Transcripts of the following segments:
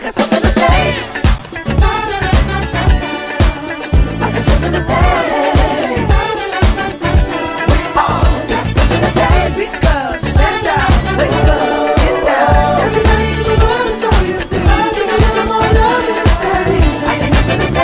got something to say. I got something to say. We all got something to say. Speak up, stand up, wake up, get down. Everybody in the world know your feelings. Speak a little more love and it's that easy. I got something to say.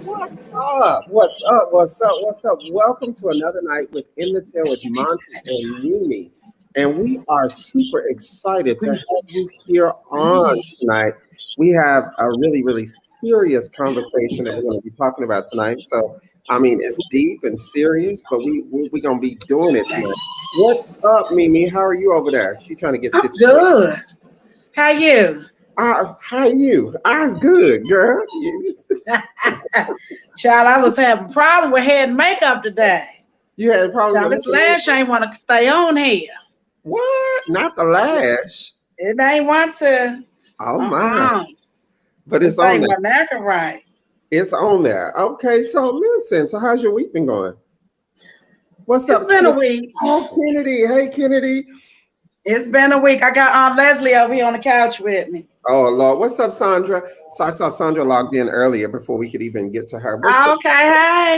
What's up? What's up? What's up? What's up? Welcome to another night with In the Chair with Montee and MiMi. And we are super excited to have you here on tonight. We have a really, really serious conversation that we're going to be talking about tonight. So, I mean, it's deep and serious, but we're going to be doing it tonight. What's up, MiMi? How are you over there? She's trying to get situated. Good. How you? How you? I's good, girl. Child, I was having a problem with hair and makeup today. You had a problem Child, with this lash ain't want to stay on here. What? Not the lash. It ain't want to. Oh my. But it's on there. Right. It's on there. Okay, so listen. So how's your week been going? What's up? It's been a week. Oh, Kennedy. Hey, Kennedy. It's been a week. I got Aunt Leslie over here on the couch with me. Oh, Lord. What's up, Sandra? So I saw Sandra logged in earlier before we could even get to her. Okay,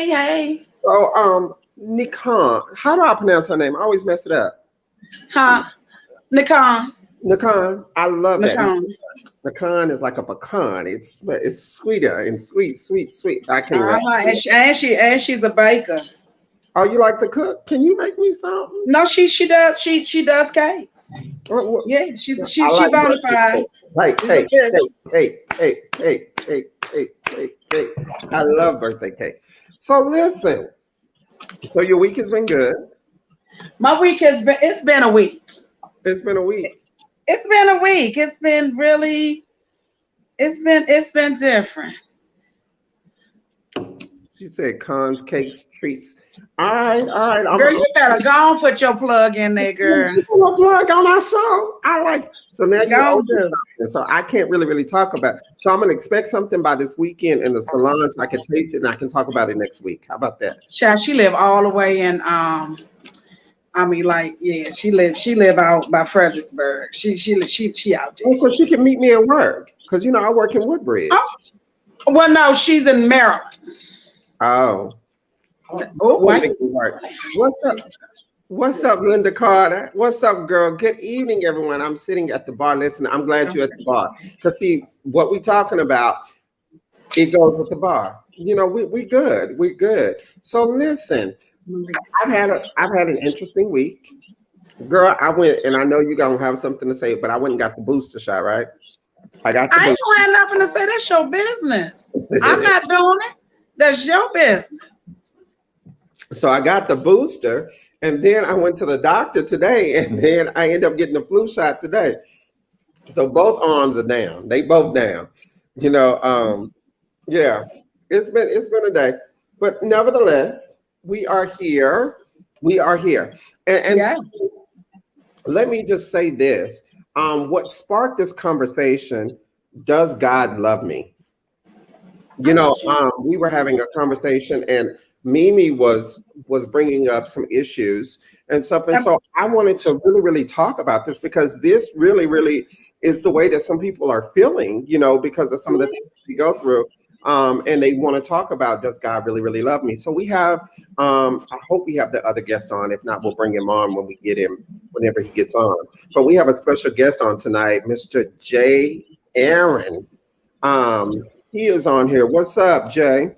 hey. So, Nikon. How do I pronounce her name? I always mess it up. Huh? Nikon. I love that. Nikon. Pecan is like a pecan. It's sweeter and sweet. I can't wait. And she's a baker. Oh, you like to cook? Can you make me something? No, she does. She does cakes. Oh, yeah, she bona fide. Like, hey. I love birthday cake. So listen. So your week has been good. My week it's been a week. It's been a week. It's been a week. It's been really, it's been different. She said cons, cakes, treats. All right. Girl, you better go and put your plug in there, girl. She put a plug on our show. I like. So now you do. So I can't really talk about it. So I'm gonna expect something by this weekend in the salon so I can taste it and I can talk about it next week. How about that? Child, she live all the way in she live out by Fredericksburg. She out there. Oh, so she can meet me at work because I work in Woodbridge. Oh. Well, no, she's in Maryland. Oh. What's up? What's up, Linda Carter? What's up, girl? Good evening, everyone. I'm sitting at the bar listening. I'm glad you're at the bar. Because see, what we're talking about, it goes with the bar. We good. We're good. So listen, I've had an interesting week. Girl, I went, and I know you're gonna have something to say, but I went and got the booster shot, right? I ain't gonna have nothing to say. That's your business. I'm not doing it. That's your business. So I got the booster, and then I went to the doctor today, and then I ended up getting the flu shot today. So both arms are down. They both down. Yeah, it's been a day, but nevertheless, we are here. And yeah. So let me just say this. What sparked this conversation, does God love me? We were having a conversation and MiMi was bringing up some issues and stuff. And so I wanted to really talk about this because this really is the way that some people are feeling, because of some of the things we go through. And they want to talk about, does God really love me? So we have, I hope we have the other guest on. If not, we'll bring him on when we get him, whenever he gets on. But we have a special guest on tonight, Mr. Jay Aaron. He is on here. What's up, Jay?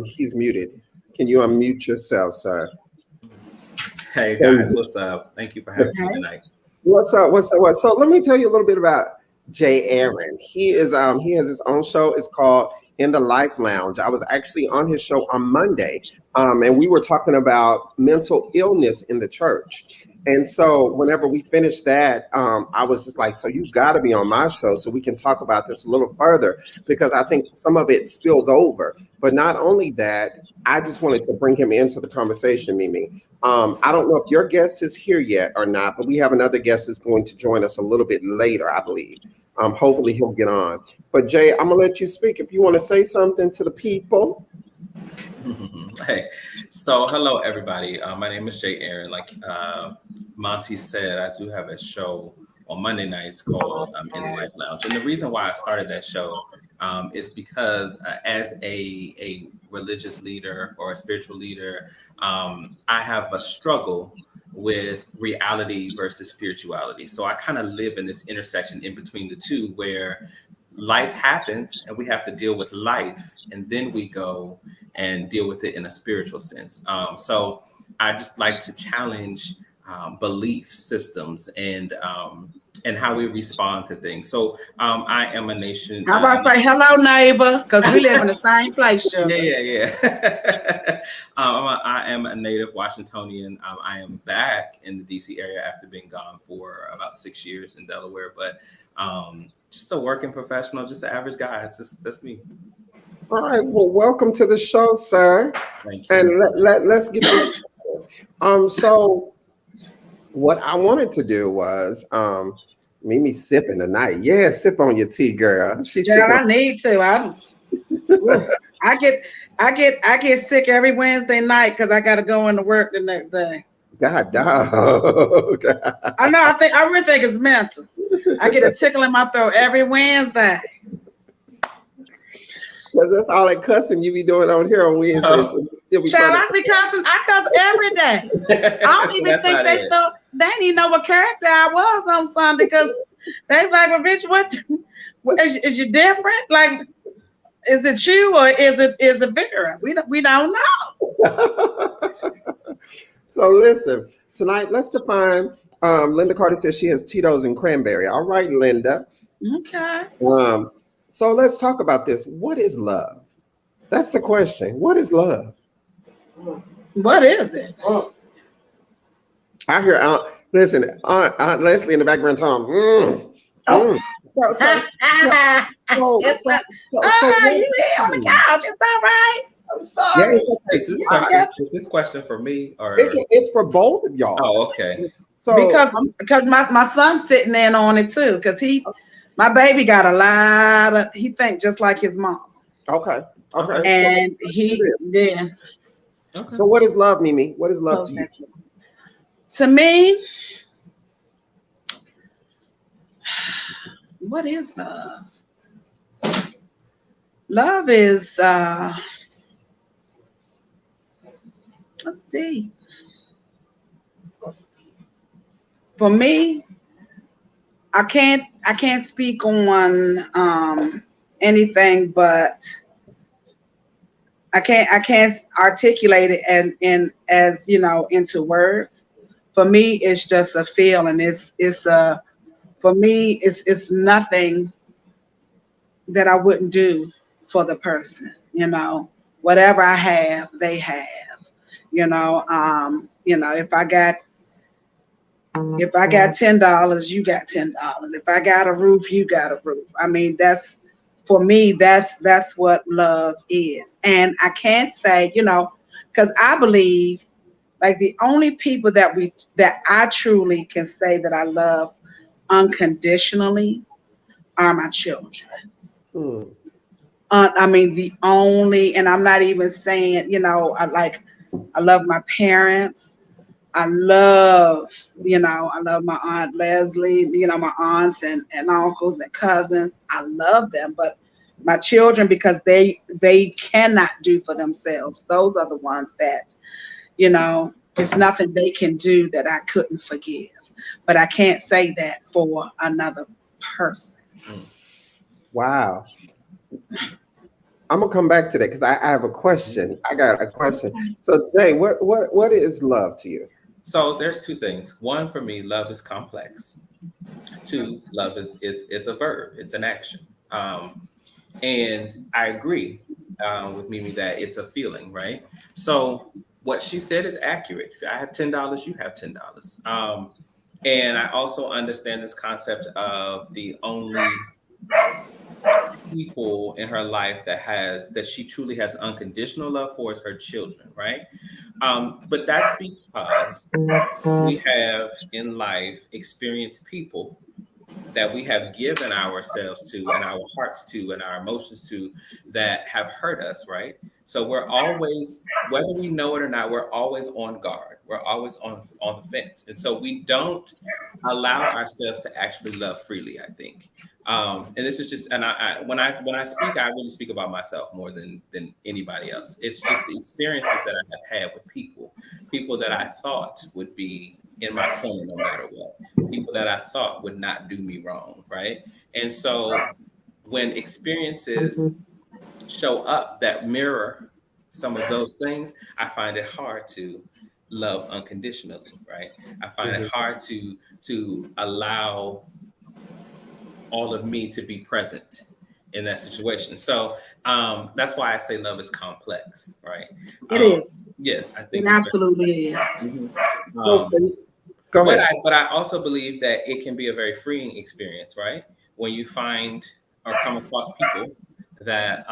He's muted. Can you unmute yourself, sir? Hey guys, what's up? Thank you for having me tonight. What's up? So let me tell you a little bit about Jay Aaron. He has his own show. It's called In the Life Lounge. I was actually on his show on Monday, and we were talking about mental illness in the church. And so whenever we finished that, I was just like, so you got to be on my show so we can talk about this a little further, because I think some of it spills over. But not only that, I just wanted to bring him into the conversation, MiMi. I don't know if your guest is here yet or not, but we have another guest that's going to join us a little bit later, I believe. Hopefully he'll get on. But Jay, I'm gonna let you speak if you want to say something to the people. Hey, so hello everybody. My name is Jay Aaron. Like Monty said, I do have a show on Monday nights called In the Life Lounge, and the reason why I started that show is because as a religious leader or a spiritual leader, I have a struggle with reality versus spirituality. So I kind of live in this intersection in between the two, where life happens and we have to deal with life, and then we go and deal with it in a spiritual sense. So I just like to challenge belief systems and how we respond to things. So I am a nation. How about say hello, neighbor? Because we live in the same place, sugar. Yeah. I am a native Washingtonian. I am back in the DC area after being gone for about 6 years in Delaware, but just a working professional, just an average guy. That's me. All right. Well, welcome to the show, sir. Thank you. And let's get this. So what I wanted to do was Mimi sipping tonight. Yeah, sip on your tea, girl. She's Yeah, sipping. I need to. I get sick every Wednesday night because I got to go into work the next day. God, dog. I know. I really think it's mental. I get a tickle in my throat every Wednesday. Because that's all that cussing you be doing on here on Wednesday. Child, I be cussing. I cuss every day. I don't even think they thought they didn't even know what character I was on Sunday because they like, well, bitch, what is you different? Like, is it you or is it Vera? We don't know. So listen, tonight let's define. Linda Carter says she has Tito's and cranberry. All right, Linda. Okay. So let's talk about this. What is love? That's the question. What is love? What is it? I hear Aunt Leslie in the background talking. Oh, You on the couch. Is that right? I'm sorry. Yeah, Is this question for me or it's for both of y'all. Oh, okay. So because my son's sitting in on it too, because my baby got a lot of, he think just like his mom. Okay. And Okay. So what is love, Mimi? What is love to you? To me, what is love? Love is that's deep. For me, I can't speak on anything, but I can't articulate it and as into words. For me, it's just a feeling. For me, it's nothing that I wouldn't do for the person. Whatever I have, they have. If I got $10, you got $10. If I got a roof, you got a roof. I mean, for me, that's what love is. And I can't say, because I believe like the only people that I truly can say that I love unconditionally are my children. I mean, the only, and I'm not even saying, I love my parents. I love my Aunt Leslie, my aunts and uncles and cousins. I love them, but my children, because they cannot do for themselves. Those are the ones that, it's nothing they can do that I couldn't forgive. But I can't say that for another person. Wow. I'm gonna come back to that because I have a question. I got a question. So Jay, what is love to you? So there's two things. One, for me, love is complex. Two, love is a verb. It's an action. And I agree with Mimi that it's a feeling, right? So what she said is accurate. If I have $10, you have $10. And I also understand this concept of the only people in her life that she truly has unconditional love for is her children, right? But that's because we have in life experienced people that we have given ourselves to and our hearts to and our emotions to that have hurt us, right? So we're always, whether we know it or not, we're always on guard. We're always on the fence. And so we don't allow ourselves to actually love freely, I think. And this is just, and when I speak, I really speak about myself more than anybody else. It's just the experiences that I have had with people that I thought would be in my corner no matter what, people that I thought would not do me wrong, right? And so when experiences show up that mirror some of those things, I find it hard to love unconditionally, right? I find it hard to allow all of me to be present in that situation. So that's why I say love is complex, right? It is. Yes, I It think absolutely is. Go ahead. but I also believe that it can be a very freeing experience, right? When you find or come across people that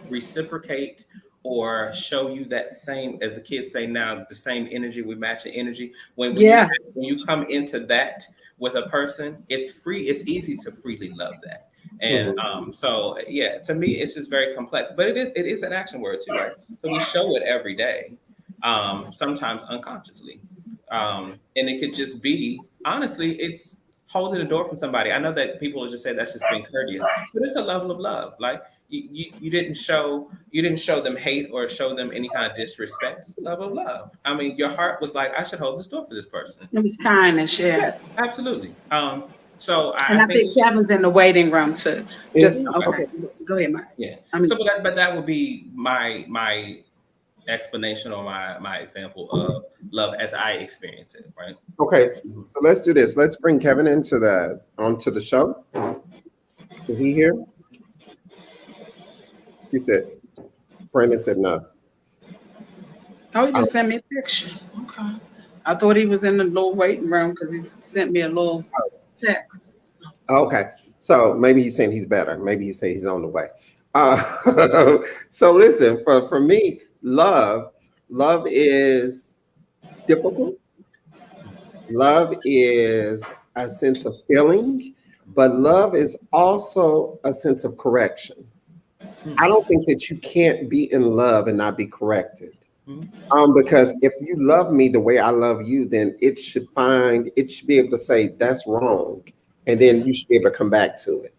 reciprocate or show you that same, as the kids say now, the same energy, we match the energy. When Yeah. you come into that with a person, it's free. It's easy to freely love that. And so yeah, to me, it's just very complex. But it is an action word too, right? So we show it every day, sometimes unconsciously, and it could just be honestly, it's holding the door from somebody. I know that people will just say that's just being courteous, but it's a level of love. Like you didn't show them hate or show them any kind of disrespect. It's a level of love. I mean, your heart was like, I should hold this door for this person. It was kindness, yeah. Yes, absolutely. So And I think Kevin's in the waiting room too. Is Just he? okay. Go ahead, Mike. yeah. I mean, So, but that would be my explanation or my example of love as I experience it, right? Okay, so let's do this. Let's bring Kevin onto the show. Is he here? He said, Brandon said no. oh, he just sent me a picture. Okay. I thought he was in the little waiting room because he sent me a little text. Okay, so maybe he's saying he's better. Maybe he's saying he's on the way. So listen, for me, love is difficult. Love is a sense of feeling, but love is also a sense of correction. I don't think that you can't be in love and not be corrected. Because if you love me the way I love you, then it should be able to say that's wrong, and then you should be able to come back to it.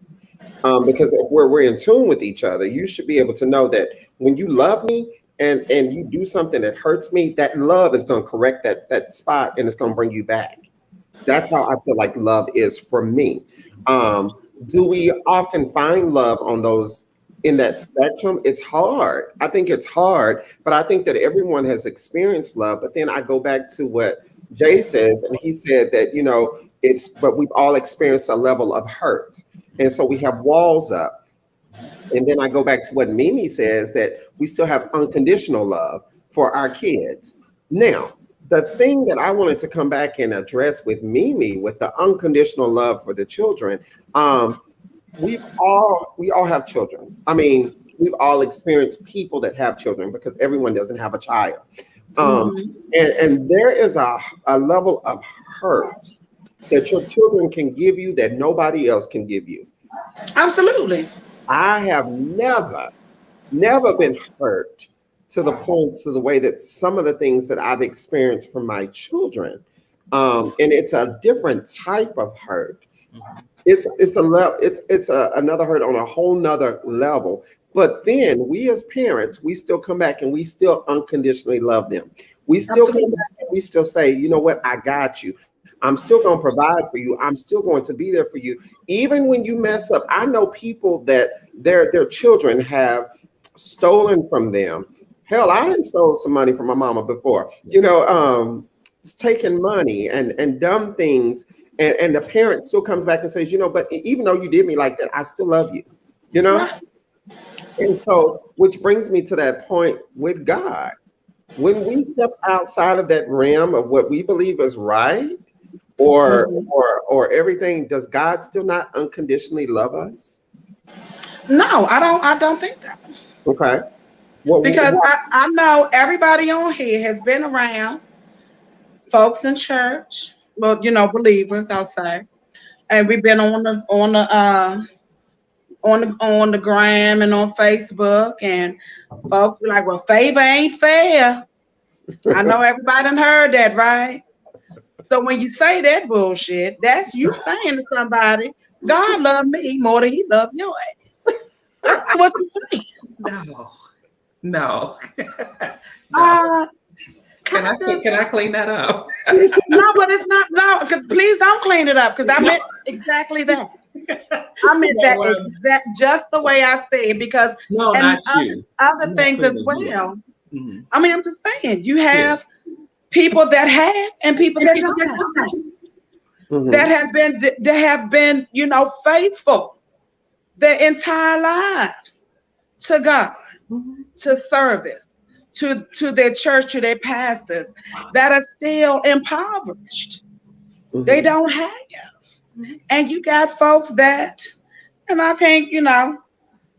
Because if we're in tune with each other, you should be able to know that when you love me and you do something that hurts me, that love is going to correct that spot and it's going to bring you back. That's how I feel like love is for me. Do we often find love on those in that spectrum? It's hard. I think it's hard, but I think that everyone has experienced love. But then I go back to what Jay says, and he said that, but we've all experienced a level of hurt. And so we have walls up. And then I go back to what Mimi says, that we still have unconditional love for our kids. Now, the thing that I wanted to come back and address with Mimi, with the unconditional love for the children, we all have children. I mean, we've all experienced people that have children because everyone doesn't have a child. And there is a level of hurt that your children can give you that nobody else can give you. Absolutely. I have never been hurt to the way that some of the things that I've experienced from my children. And it's a different type of hurt. It's another hurt on a whole nother level. But then we as parents, we still come back and we still unconditionally love them. We still come back and we still say, you know what, I got you. I'm still going to provide for you. I'm still going to be there for you. Even when you mess up, I know people that their children have stolen from them. Hell, I done stole some money from my mama before, taking money and dumb things. And the parent still comes back and says, but even though you did me like that, I still love you, And so, which brings me to that point with God. When we step outside of that realm of what we believe is right, or everything, does God still not unconditionally love us? No, I don't think that. Okay. Because I know everybody on here has been around folks in church, well, believers, I'll say, and we've been on the gram and on Facebook, and folks be like, "Well, favor ain't fair." I know everybody done heard that, right? So when you say that bullshit, that's you saying to somebody, God love me more than he love your ass. That's what you saying. No, no. No. Can I clean that up? No, but it's not. No, please don't clean it up, because I meant exactly that. I meant that just the way I said, because no, and not you. other things as well. Mm-hmm. I mean, I'm just saying, you have people that have and people that don't have. Mm-hmm. that have been, faithful their entire lives to God, to service, to their church, to their pastors, that are still impoverished. Mm-hmm. They don't have. And you got folks that, and I can't,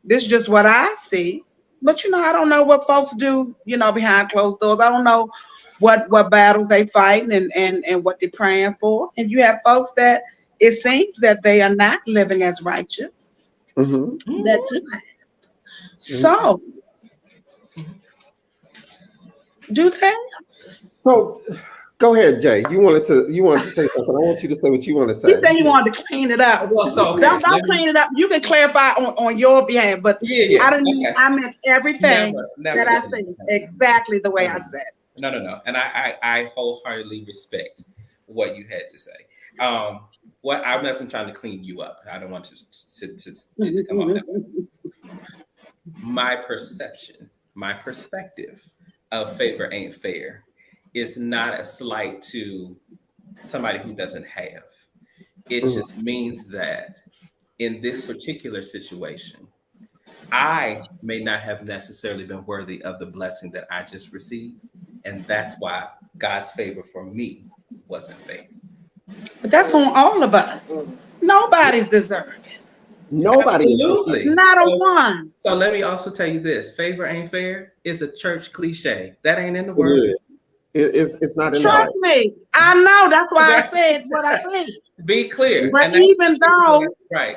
this is just what I see, but I don't know what folks do, behind closed doors. I don't know what battles they fighting and what they're praying for. And you have folks that it seems that they are not living as righteous. Mm-hmm. That's it. So, do tell. So, go ahead, Jay. You wanted to say something. I want you to say what you want to say. You say you wanted to clean it up. Well, so don't clean it up. You can clarify on your behalf, but I meant everything that I said exactly the way I said. No. And I wholeheartedly respect what you had to say. What I wasn't trying to clean you up. I don't want to come off that way. My perception, my perspective of favor ain't fair is not a slight to somebody who doesn't have. It just means that in this particular situation, I may not have necessarily been worthy of the blessing that I just received. And that's why God's favor for me wasn't fair. But that's on all of us. Nobody's deserving. Nobody. Absolutely. Not a one. So let me also tell you this. Favor ain't fair is a church cliche. That ain't in the word. It's not in the Trust me. I know. That's why I said what I said. Be clear. But even though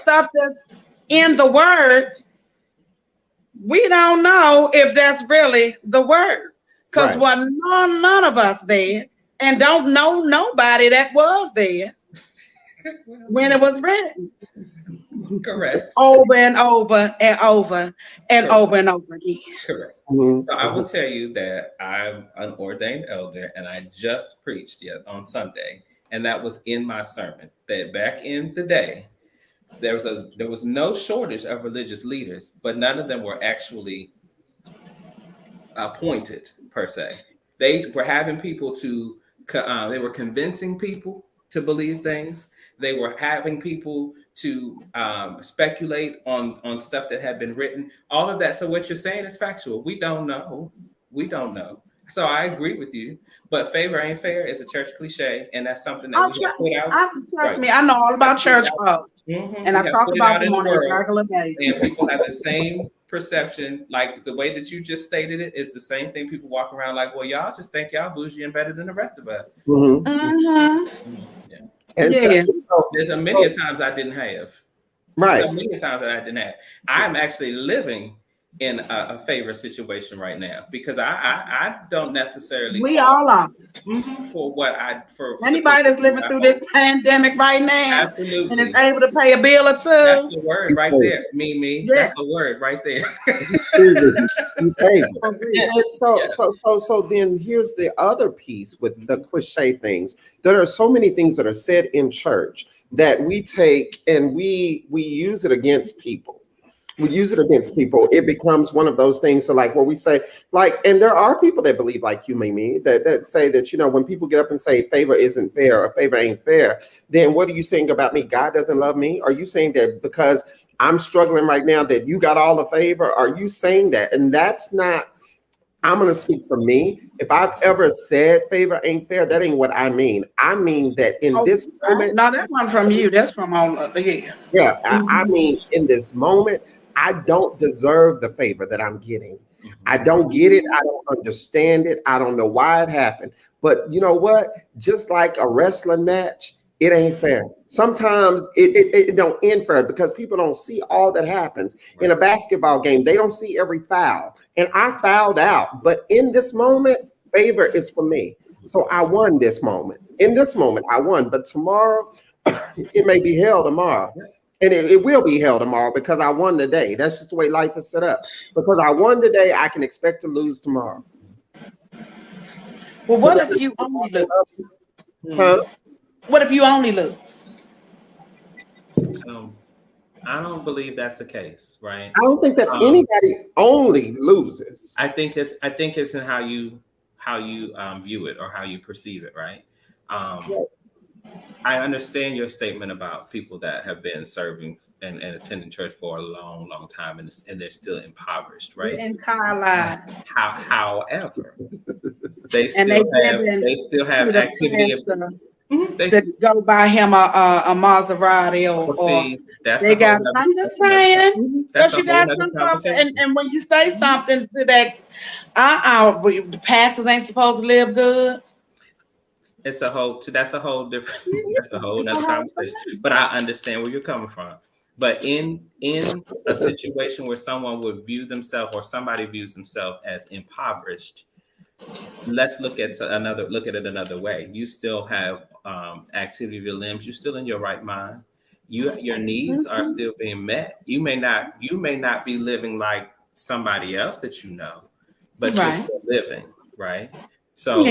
stuff that's in the word, we don't know if that's really the word. Because none of us there, and don't know nobody that was there when it was written. Correct. Over and over and over and over and over again. Correct. Mm-hmm. So I will tell you that I'm an ordained elder, and I just preached on Sunday, and that was in my sermon, that back in the day, there was no shortage of religious leaders, but none of them were actually appointed per se. They were having people they were convincing people to believe things. They were having people to speculate on stuff that had been written, all of that. So what you're saying is factual. We don't know. So I agree with you, but favor ain't fair is a church cliche, and that's something that we have put out. Trust me, I know all about church folk, and I talk about them on a regular basis. And people have the same perception, like the way that you just stated it is the same thing. People walk around like, well, y'all just think y'all bougie and better than the rest of us. Mm-hmm. Mm-hmm. Yeah. And there's a many times I didn't have. Right. So many times that I didn't have. I'm actually living in a favor situation right now because I don't necessarily. We all are. For what for anybody that's living through this pandemic right now, absolutely, and is able to pay a bill or two. That's the word right there, Mimi. Yeah. That's a word right there. So then here's the other piece with the cliche things. There are so many things that are said in church that we take and we use it against people. It becomes one of those things. So like what we say, and there are people that believe like you, Mimi, that say that, when people get up and say favor isn't fair or favor ain't fair, then what are you saying about me? God doesn't love me? Are you saying that because I'm struggling right now that you got all the favor? Are you saying that? And that's not, I'm going to speak for me. If I've ever said favor ain't fair, that ain't what I mean. I mean that in this moment. No, that one from you. That's from all over here. Yeah, I mean, in this moment, I don't deserve the favor that I'm getting. I don't get it. I don't understand it. I don't know why it happened. But you know what? Just like a wrestling match, It ain't fair. Sometimes it don't end fair because people don't see all that happens in a basketball game. They don't see every foul. And I fouled out, but in this moment, favor is for me. So I won this moment. In this moment, I won. But tomorrow, it may be hell tomorrow. And it will be hell tomorrow because I won today. That's just the way life is set up. Because I won today, I can expect to lose tomorrow. Well, what if you only lose? Huh? What if you only lose? I don't believe that's the case, right? I don't think that anybody only loses. I think it's in how you view it or how you perceive it, right? I understand your statement about people that have been serving and attending church for a long, long time and they're still impoverished, right? Their entire lives. However, they still have activity. To go buy him a Maserati or that's they got. I'm just saying because you got some something, and when you say something to that, the pastors ain't supposed to live good. That's a whole other conversation. But I understand where you're coming from. But in a situation where someone would view themselves or somebody views themselves as impoverished, let's look at it another way. You still have activity of your limbs. You're still in your right mind. Your needs are still being met. You may not be living like somebody else that you know, but you're still living, right? So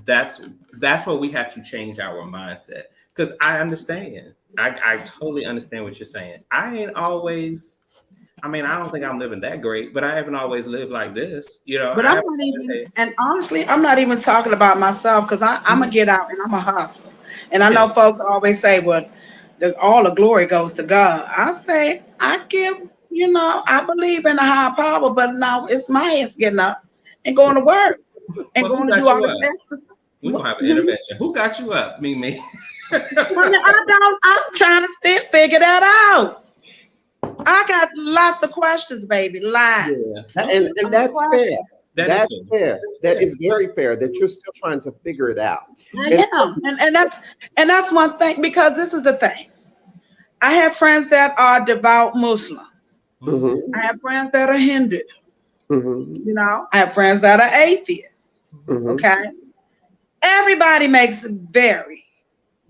that's what we have to change our mindset. Because I understand. I totally understand what you're saying. I don't think I'm living that great, but I haven't always lived like this, you know. But I'm not even, and honestly, I'm not even talking about myself because I'm gonna get out and I'm a hustle. And I know folks always say, well, all the glory goes to God. I say, I believe in a higher power, but now it's my ass getting up and going to work and going to do all this extra. We're gonna have an intervention. Who got you up, Mimi? I'm trying to still figure that out. I got lots of questions, baby. Lots. Yeah. And that's fair. That's fair. That is very fair that you're still trying to figure it out. And that's one thing, because this is the thing. I have friends that are devout Muslims. I have friends that are Hindu. You know, I have friends that are atheists. Okay. Everybody makes very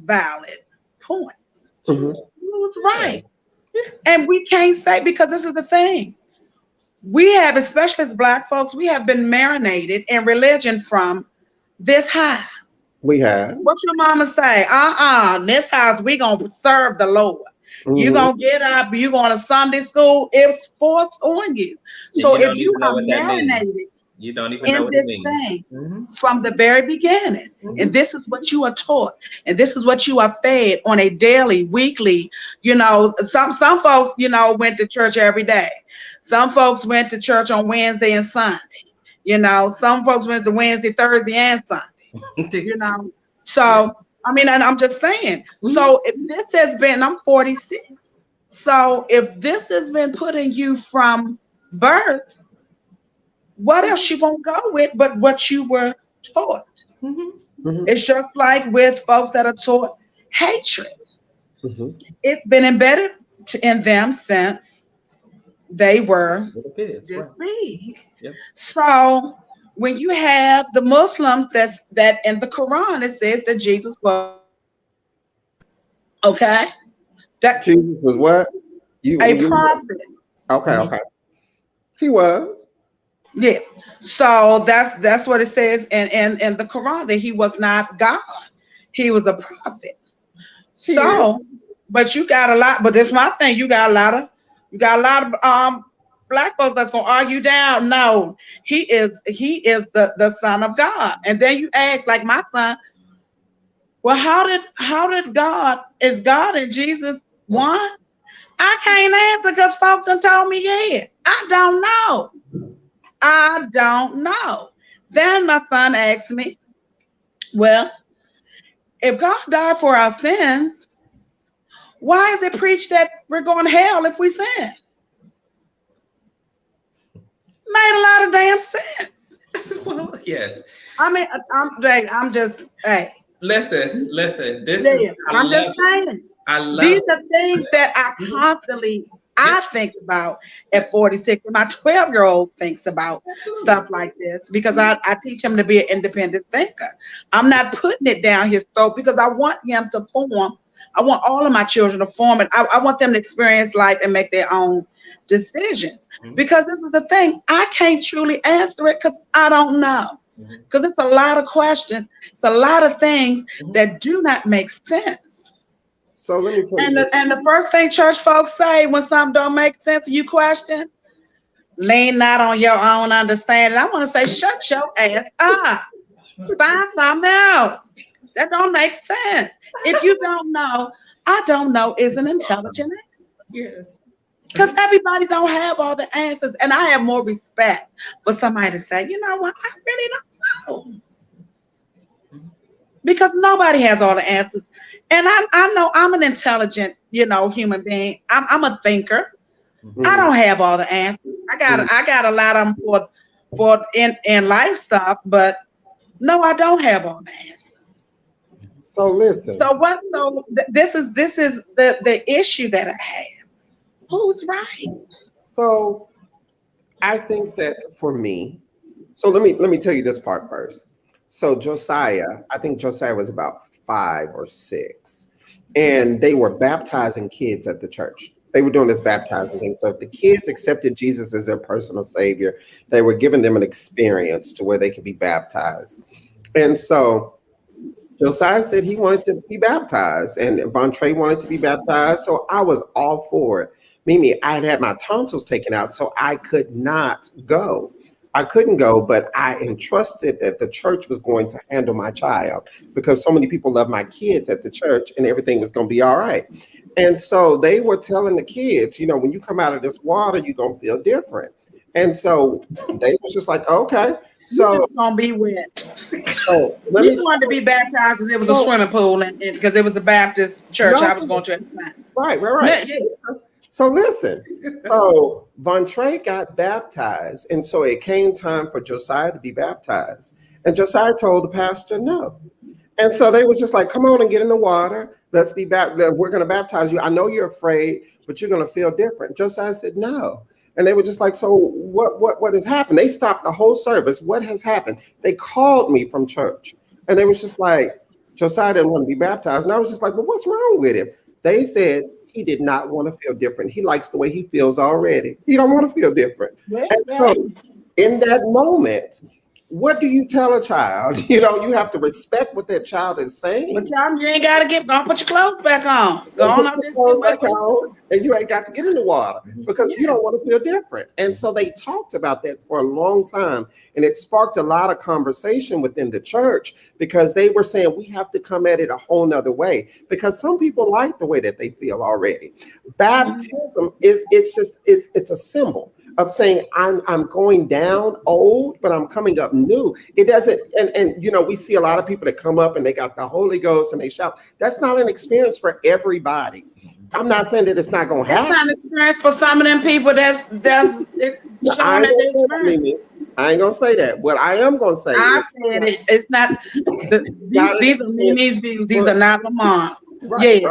valid points. Who's right? And we can't say, because this is the thing. We have, especially as Black folks, we have been marinated in religion from this high. We have. What your mama say? In this house, we gonna serve the Lord. You're gonna get up, you're going to Sunday school, it's forced on you. So if you are marinated, you don't even know what this it thing from the very beginning, and this is what you are taught, and this is what you are fed on a daily, weekly. You know, some folks, went to church every day. Some folks went to church on Wednesday and Sunday. You know, some folks went to Wednesday, Thursday, and Sunday. You know, so I mean, and I'm just saying. So if this has been, I'm 46. So if this has been put in you from birth, what else you won't go with but what you were taught? It's just like with folks that are taught hatred. It's been embedded in them since they were this big. So when you have the Muslims that in the Quran it says that Jesus was that Jesus was what? a prophet. Okay. He was. Yeah. So that's what it says in the Quran, that he was not God. He was a prophet. So, but you got a lot, but this is my thing. You got a lot of Black folks that's gonna argue down. No, he is the Son of God. And then you ask, like my son, well, how did is God and Jesus one? I can't answer because folks done told me yeah. I don't know. Then my son asked me, well, if God died for our sins, why is it preached that we're going to hell if we sin? Made a lot of damn sense. Well, yes. I mean, I'm just, hey, Listen. This is Yeah, I'm just saying. I love These are things that I constantly I think about at 46. And my 12-year-old thinks about stuff like this because I teach him to be an independent thinker. I'm not putting it down his throat because I want him to form. I want all of my children to form it. I want them to experience life and make their own decisions. Because this is the thing, I can't truly answer it because I don't know. Because it's a lot of questions, it's a lot of things that do not make sense. So let me tell you And this. the first thing church folks say when something don't make sense, you question, lean not on your own understanding. I want to say, shut your ass up. Find something else. That don't make sense. If you don't know, I don't know is an intelligent answer. Because everybody don't have all the answers. And I have more respect for somebody to say, you know what, I really don't know. Because nobody has all the answers. And I know I'm an intelligent, human being. I'm a thinker. I don't have all the answers. I got a lot of them for in life stuff, but no, I don't have all the answers. So listen. So this is the issue that I have. Who's right? So I think that for me, so let me tell you this part first. So I think Josiah was about 5 or 6, and they were baptizing kids at the church. They were doing this baptizing thing. So if the kids accepted Jesus as their personal savior, they were giving them an experience to where they could be baptized. And so Josiah said he wanted to be baptized, and Vontre wanted to be baptized. So I was all for it. Mimi, I had my tonsils taken out, so I could not go. I couldn't go, but I entrusted that the church was going to handle my child because so many people love my kids at the church and everything was going to be all right. And so they were telling the kids, when you come out of this water, you're going to feel different. And so they was just like, okay. So it's gonna be wet. So we wanted to be baptized because it was a swimming pool and because it was a Baptist church I was going to at the time. Right. Yeah. So listen, so Vontre got baptized, and so it came time for Josiah to be baptized. And Josiah told the pastor no. And so they were just like, come on and get in the water. Let's be we're going to baptize you. I know you're afraid, but you're going to feel different. Josiah said no. And they were just like, so what has happened? They stopped the whole service. What has happened? They called me from church, and they was just like, Josiah didn't want to be baptized. And I was just like, well, what's wrong with him? They said, he did not want to feel different. He likes the way he feels already. He don't want to feel different. And so in that moment, what do you tell a child? You have to respect what that child is saying. But you ain't got to go put your clothes back on. Go on up clothes back on, and you ain't got to get in the water because you don't want to feel different. And so they talked about that for a long time, and it sparked a lot of conversation within the church because they were saying we have to come at it a whole nother way because some people like the way that they feel already. Baptism it's a symbol of saying I'm going down old, but I'm coming up new. It doesn't, and we see a lot of people that come up and they got the Holy Ghost and they shout. That's not an experience for everybody. I'm not saying that it's not going to happen. It's not an experience for some of them people that's I ain't gonna say that. What I am gonna say, it's not. These are Mimi's views. These are not Lamont. Right.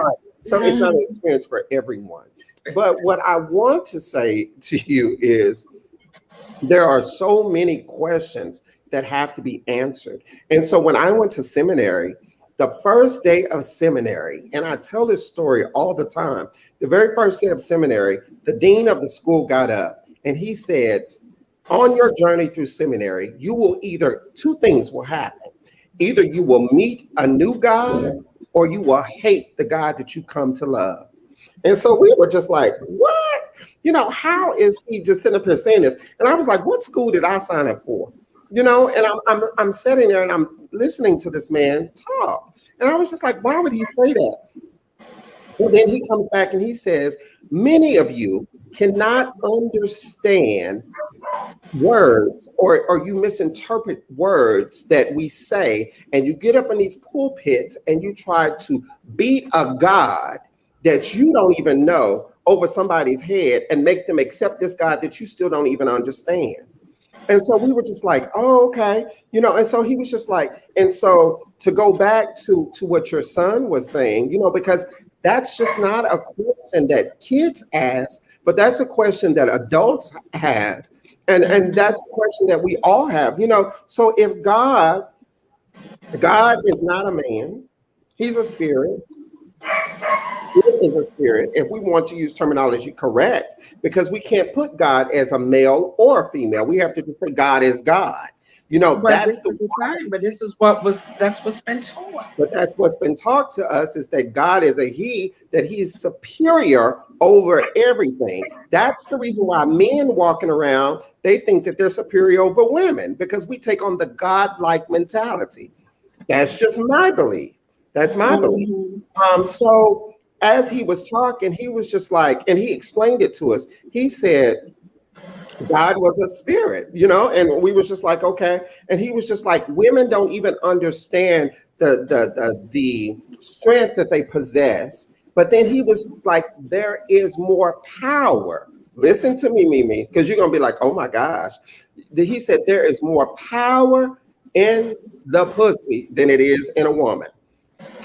So it's not an experience for everyone. But what I want to say to you is there are so many questions that have to be answered. And so when I went to seminary, the first day of seminary, and I tell this story all the time, the very first day of seminary, the dean of the school got up and he said, on your journey through seminary, two things will happen. Either you will meet a new God or you will hate the God that you come to love. And so we were just like, what? How is he just sitting up here saying this? And I was like, what school did I sign up for? And I'm sitting there and I'm listening to this man talk. And I was just like, why would he say that? So then he comes back and he says, many of you cannot understand words or you misinterpret words that we say, and you get up in these pulpits and you try to beat a God that you don't even know over somebody's head and make them accept this God that you still don't even understand. And so we were just like, oh, okay, and so he was just like, and so to go back to what your son was saying, because that's just not a question that kids ask, but that's a question that adults have. And that's a question that we all have, So if God is not a man, he's a spirit. It is a spirit, if we want to use terminology correct, because we can't put God as a male or a female. We have to just say God is God. But That's this the is the why. thing. But that's what's been taught. But that's what's been taught to us, is that God is a he, that he's superior over everything. That's the reason why men walking around, they think that they're superior over women, because we take on the God-like mentality. That's just my belief. That's my belief. So as he was talking, he was just like, and he explained it to us. He said God was a spirit, and we was just like, okay. And he was just like, women don't even understand the strength that they possess. But then he was just like, there is more power. Listen to me, Mimi, because you're gonna be like, oh my gosh. He said there is more power in the pussy than it is in a woman.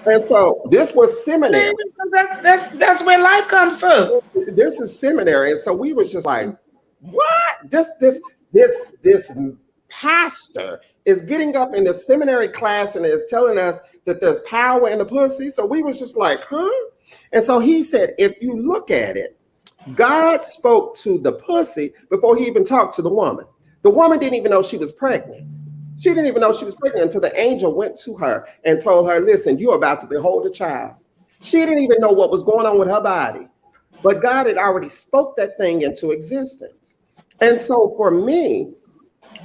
And so this was seminary. That's where life comes through. This is seminary. And so we was just like, what? This pastor is getting up in the seminary class and is telling us that there's power in the pussy. So we was just like, huh? And so he said, if you look at it, God spoke to the pussy before he even talked to the woman. The woman didn't even know she was pregnant. She didn't even know she was pregnant until the angel went to her and told her, listen, you're about to behold a child. She didn't even know what was going on with her body, but God had already spoke that thing into existence. And so for me,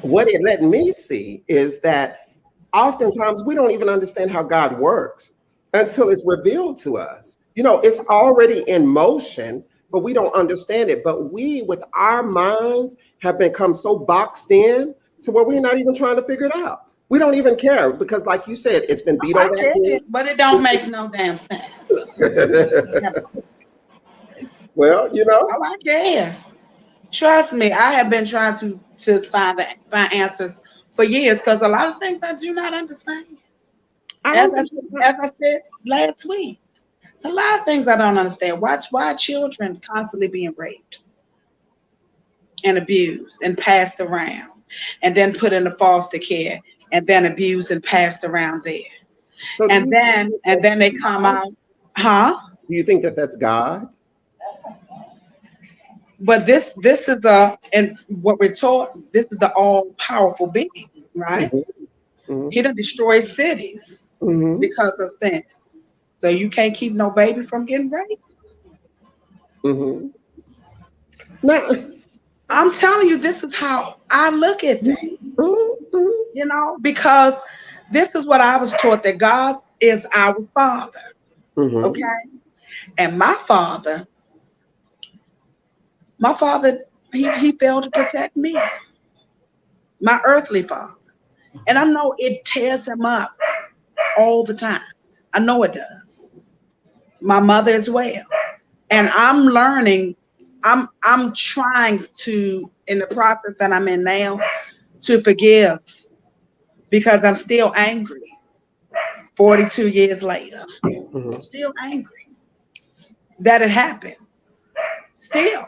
what it let me see is that oftentimes we don't even understand how God works until it's revealed to us. It's already in motion, but we don't understand it. But we, with our minds, have become so boxed in to where we're not even trying to figure it out. We don't even care because, like you said, it's been beat over. But it don't make no damn sense. Well, Oh, I care. Trust me, I have been trying to find answers for years, because a lot of things I do not understand. As I said last week, it's a lot of things I don't understand. Why are children constantly being raped and abused and passed around, and then put into foster care, and then abused and passed around there, So and then they come out, huh? Do you think that that's God? But this is and what we're taught, this is the all powerful being, right? Mm-hmm. He done destroyed cities because of sin. So you can't keep no baby from getting raped. No. I'm telling you, this is how I look at things. Because this is what I was taught, that God is our Father. Okay. And my father, he failed to protect me, my earthly father. And I know it tears him up all the time. I know it does. My mother as well. And I'm learning, I'm trying to, in the process that I'm in now, to forgive, because I'm still angry 42 years later. Still angry that it happened. Still.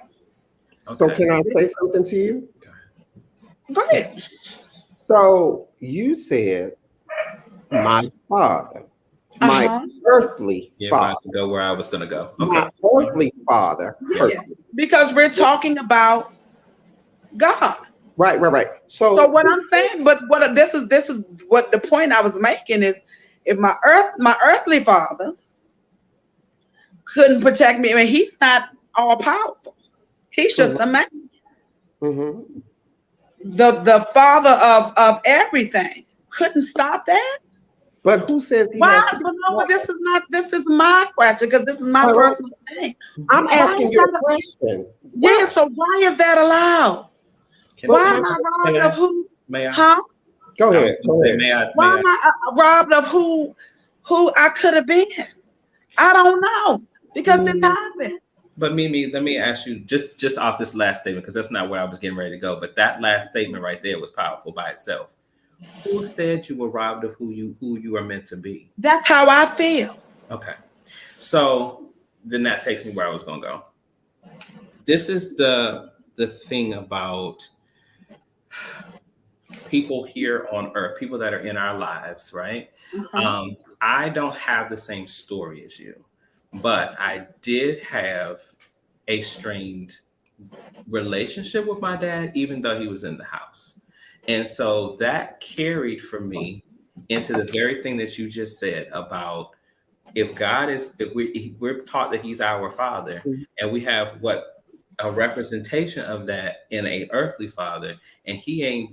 So can I say something to you? Go ahead. So you said my father, my earthly father. About to go where I was going to go. My earthly father. Yeah. Because we're talking about God. Right. So what I'm saying, but what this is what the point I was making is, if my earthly father couldn't protect me, I mean, he's not all powerful. He's just a man. The father of everything couldn't stop that. But who says he has to? No, this is my question, because this is my personal thing. I'm asking you a question. Yeah, so why is that allowed? Why am I robbed of who? May I? Huh? Go ahead. Why am I robbed of who I could have been? I don't know, because this happened. But Mimi, let me ask you just off this last statement, because that's not where I was getting ready to go. But that last statement right there was powerful by itself. Who said you were robbed of who you are meant to be? That's how I feel. Okay. So then that takes me where I was gonna go. This is the thing about people here on earth, people that are in our lives, right? I don't have the same story as you, but I did have a strained relationship with my dad, even though he was in the house. And so that carried for me into the very thing that you just said about if we're taught that he's our father, and we have what a representation of that in a earthly father, and it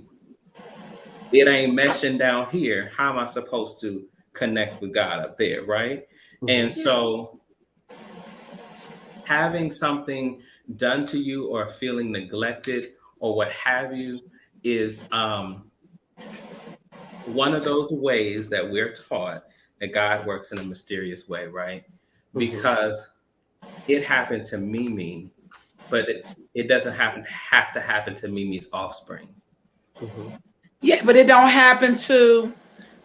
ain't meshing down here. How am I supposed to connect with God up there, right? And so having something done to you or feeling neglected or what have you is one of those ways that we're taught that God works in a mysterious way, right? Because it happened to Mimi, but it doesn't have to happen to Mimi's offspring. Yeah, but it don't happen to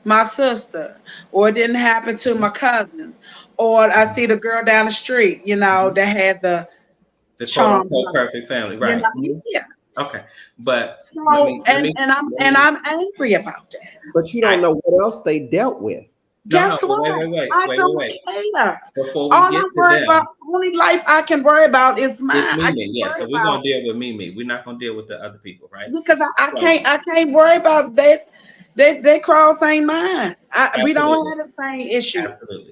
my sister, or it didn't happen to my cousins, or I see the girl down the street, that had the quote charm, unquote perfect family, right? Yeah. Okay, but So I'm angry about that. But you don't know what else they dealt with. Guess what? Wait, I don't care. Before we All get I'm to worried them, about, only life I can worry about is mine. it's I Mimi. can't Yeah, worry so we're about gonna deal with Mimi. We're not gonna deal with the other people, right? because I can't worry about that. They cross ain't mine. We don't have the same issue.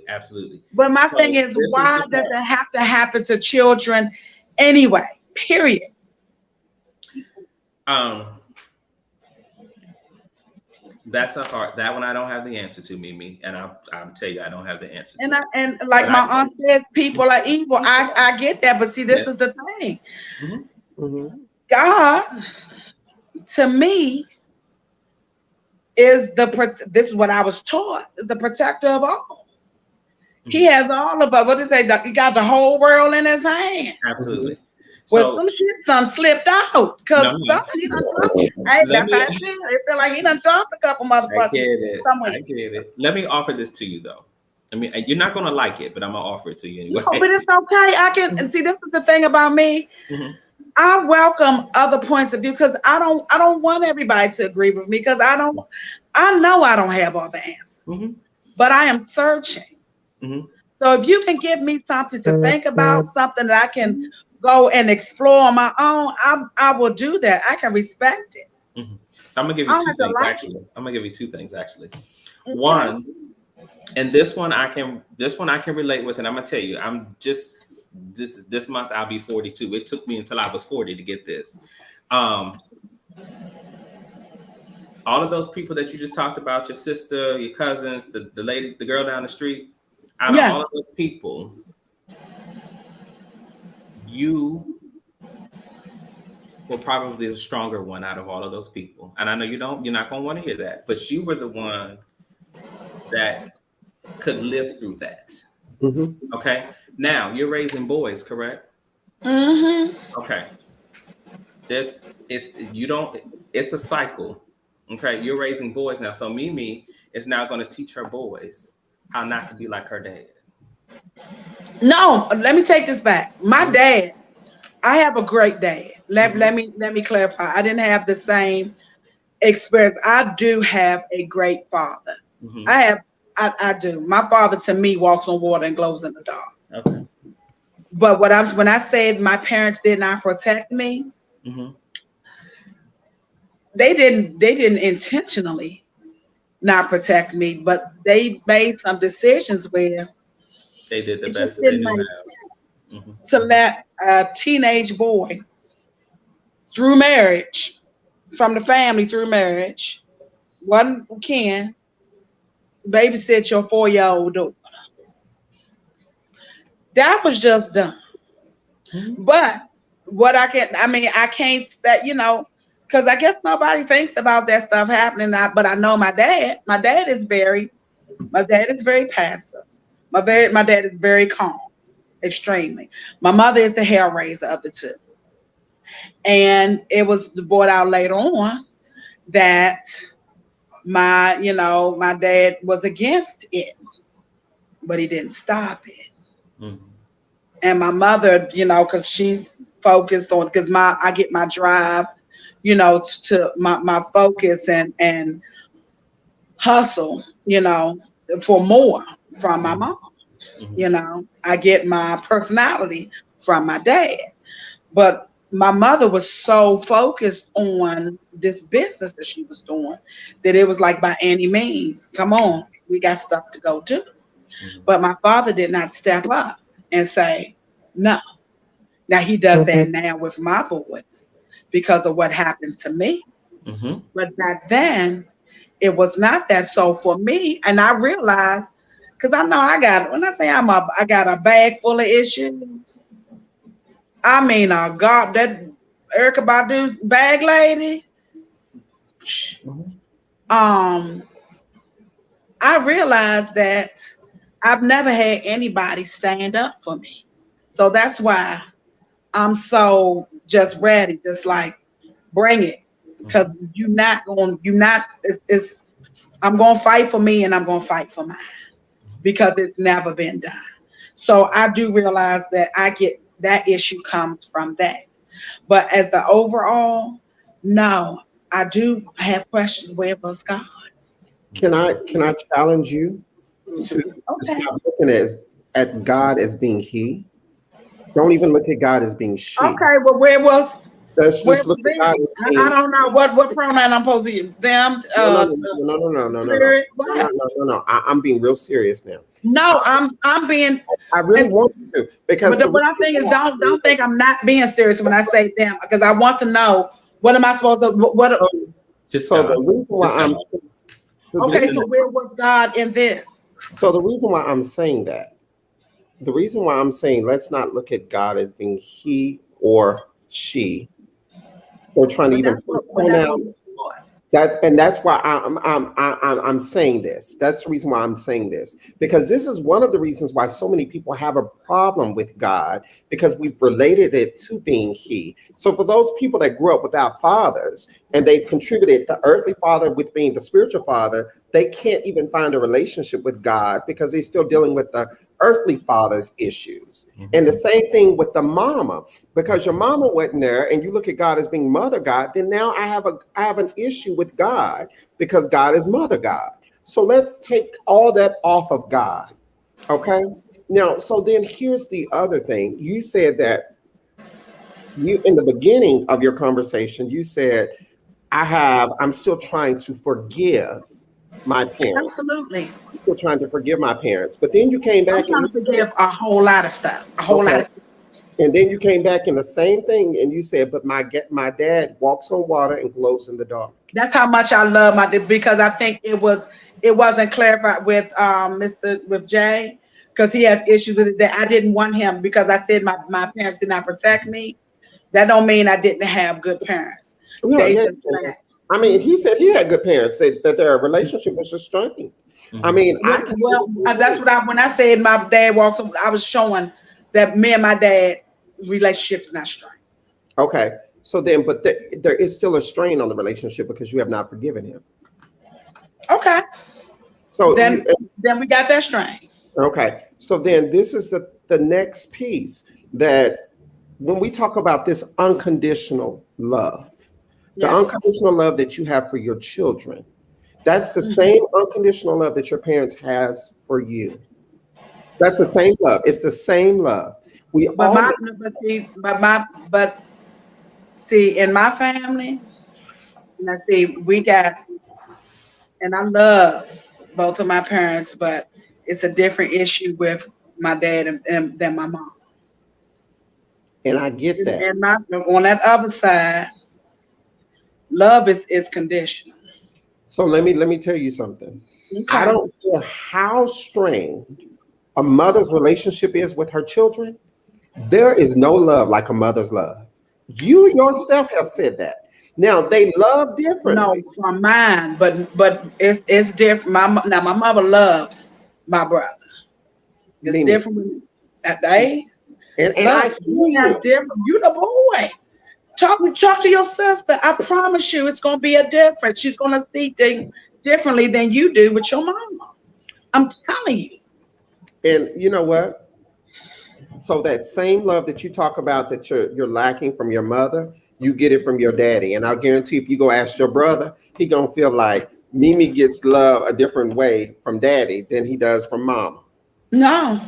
Absolutely. But my So thing is, this why the does part. it have to happen to children anyway? Period. That's that one I don't have the answer to, Mimi, and I'll tell you I don't have the answer to. And like But my aunt said, people are evil. I get that, but see, this is the thing. God, to me, is this is what I was taught, is the protector of all. He has all of us. What is that? He got the whole world in his hand. Absolutely. Well, So some shit done slipped out because he done dropped. Hey, that's how I feel. It feel like he done dropped a couple motherfuckers somewhere. I get it. Let me offer this to you though. I mean, you're not gonna like it, but I'm gonna offer it to you anyway. No, but it's okay. I can and see. This is the thing about me. I welcome other points of view because I don't want everybody to agree with me because I know I don't have all the answers, but I am searching. So if you can give me something to think about, something that I can go and explore on my own, I will do that. I can respect it. So I'm gonna give you two things actually. I'm gonna give you two things actually. One, and this one I can relate with, and I'm gonna tell you, I'm just this month I'll be 42. It took me until I was 40 to get this. All of those people that you just talked about, your sister, your cousins, the lady, the girl down the street, out of all of those people, you were probably the stronger one out of all of those people. And I know you're not gonna want to hear that, but you were the one that could live through that. Okay. Now you're raising boys, correct? Okay. It's a cycle. Okay. You're raising boys now. So Mimi is now going to teach her boys how not to be like her dad. No, let me take this back. My dad, I have a great dad. Let me clarify. I didn't have the same experience. I do have a great father. I do. My father to me walks on water and glows in the dark. Okay. But when I said my parents did not protect me, they didn't intentionally not protect me, but they made some decisions where they did the best that they knew how. To let a teenage boy through marriage, from the family through marriage, one can babysit your 4-year-old daughter. That was just done. But what I can't that, because I guess nobody thinks about that stuff happening. But I know my dad is very passive. My dad is very calm. extremely. My mother is the hair raiser of the two. And it was brought out later on that my dad was against it, but he didn't stop it. Mhm. And my mother, because she's focused on, because I get my drive, to my focus and hustle, for more from my mom. I get my personality from my dad. But my mother was so focused on this business that she was doing that it was like, by any means, come on, we got stuff to go do. But my father did not step up and say, no. Now he does that now with my boys because of what happened to me. But back then, it was not that. So for me, and I realized, because I know when I say I got a bag full of issues, I mean, God, that Erykah Badu's bag lady. I realized that I've never had anybody stand up for me. So that's why I'm so just ready, just like, bring it. Because I'm going to fight for me and I'm going to fight for mine because it's never been done. So I do realize that that issue comes from that. But as the overall, no, I do have questions. Where was God? Can I challenge you to Okay. stop looking at God as being He? Don't even look at God as being she. Okay, well, Let's just look at God as being. I don't know what pronoun I'm supposed to use. Them. No. I'm being real serious now. No, I'm being. I really want you to, because But what I'm saying is, don't think I'm not being serious when I say them, because I want to know, what am I supposed to what? So the reason why I'm okay. So where was God in this? So the reason why I'm saying that, the reason why I'm saying let's not look at God as being he or she, or trying to even pronoun. That's why I'm saying this. That's the reason why I'm saying this, because this is one of the reasons why so many people have a problem with God, because we've related it to being he. So for those people that grew up without fathers and they've contributed the earthly father with being the spiritual father, they can't even find a relationship with God because they're still dealing with the earthly father's issues. And the same thing with the mama, because your mama wasn't there and you look at God as being mother God, then now I have an issue with God because God is mother God. So let's take all that off of God. Okay. Now, so then here's the other thing. You said that in the beginning of your conversation, you said, I'm still trying to forgive my parents. Absolutely. I'm still trying to forgive my parents. But then you came back I'm trying to forgive a whole lot of stuff. And then you came back in the same thing and you said, but my dad walks on water and glows in the dark. That's how much I love my dad, because I think it wasn't clarified with with Jay, because he has issues with it, that I didn't want him, because I said my parents did not protect me. That don't mean I didn't have good parents. I mean, he said he had good parents, said that their relationship was just strained. I mean, that's what when I said my dad walks on, I was showing that me and my dad relationship is not strained. Okay. So then, but there is still a strain on the relationship because you have not forgiven him. Okay. So then we got that strain. Okay. So then this is the next piece, that when we talk about this unconditional love, the unconditional love that you have for your children, that's the same unconditional love that your parents has for you. That's the same love. It's the same love. See, in my family, we got, and I love both of my parents, but it's a different issue with my dad than my mom. And I get that. And on that other side, love is conditional. So let me tell you something. Okay. I don't care how strained a mother's relationship is with her children. There is no love like a mother's love. You yourself have said that. Now they love differently. No, from mine, but it's different. My mother loves my brother. It's different. They And love I hear you. you. Different. You the boy. Talk to your sister. I promise you, it's gonna be a difference. She's gonna see things differently than you do with your mama. I'm telling you. And you know what? So that same love that you talk about that you're lacking from your mother, you get it from your daddy. And I'll guarantee if you go ask your brother, he gonna feel like Mimi gets love a different way from daddy than he does from mama. No,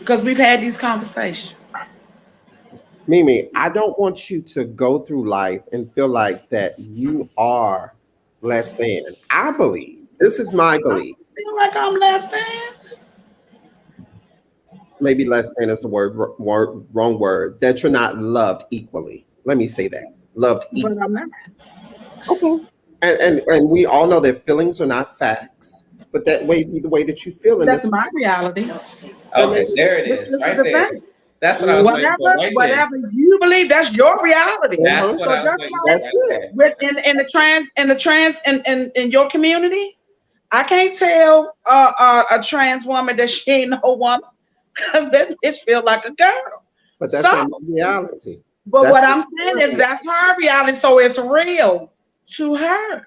because we've had these conversations. Mimi, I don't want you to go through life and feel like that you are less than. I believe, this is my I belief. feel like I'm less than, Maybe less than is the wrong word, that you're not loved equally. Let me say that. Loved but equally. I'm not. Okay. And we all know that feelings are not facts, but that may be the way that you feel in That's this. my reality. That may Okay, be, there it This is, is right the there. thing. That's what I was waiting for, Whatever, right there. whatever you believe, that's your reality. That's uh-huh. what So I was just waiting for, like That's right it. there. in the trans in your community, I can't tell a trans woman that she ain't no woman because that bitch feel like a girl. But that's So, not my reality. but That's what not I'm saying is that's her reality, so it's real to her.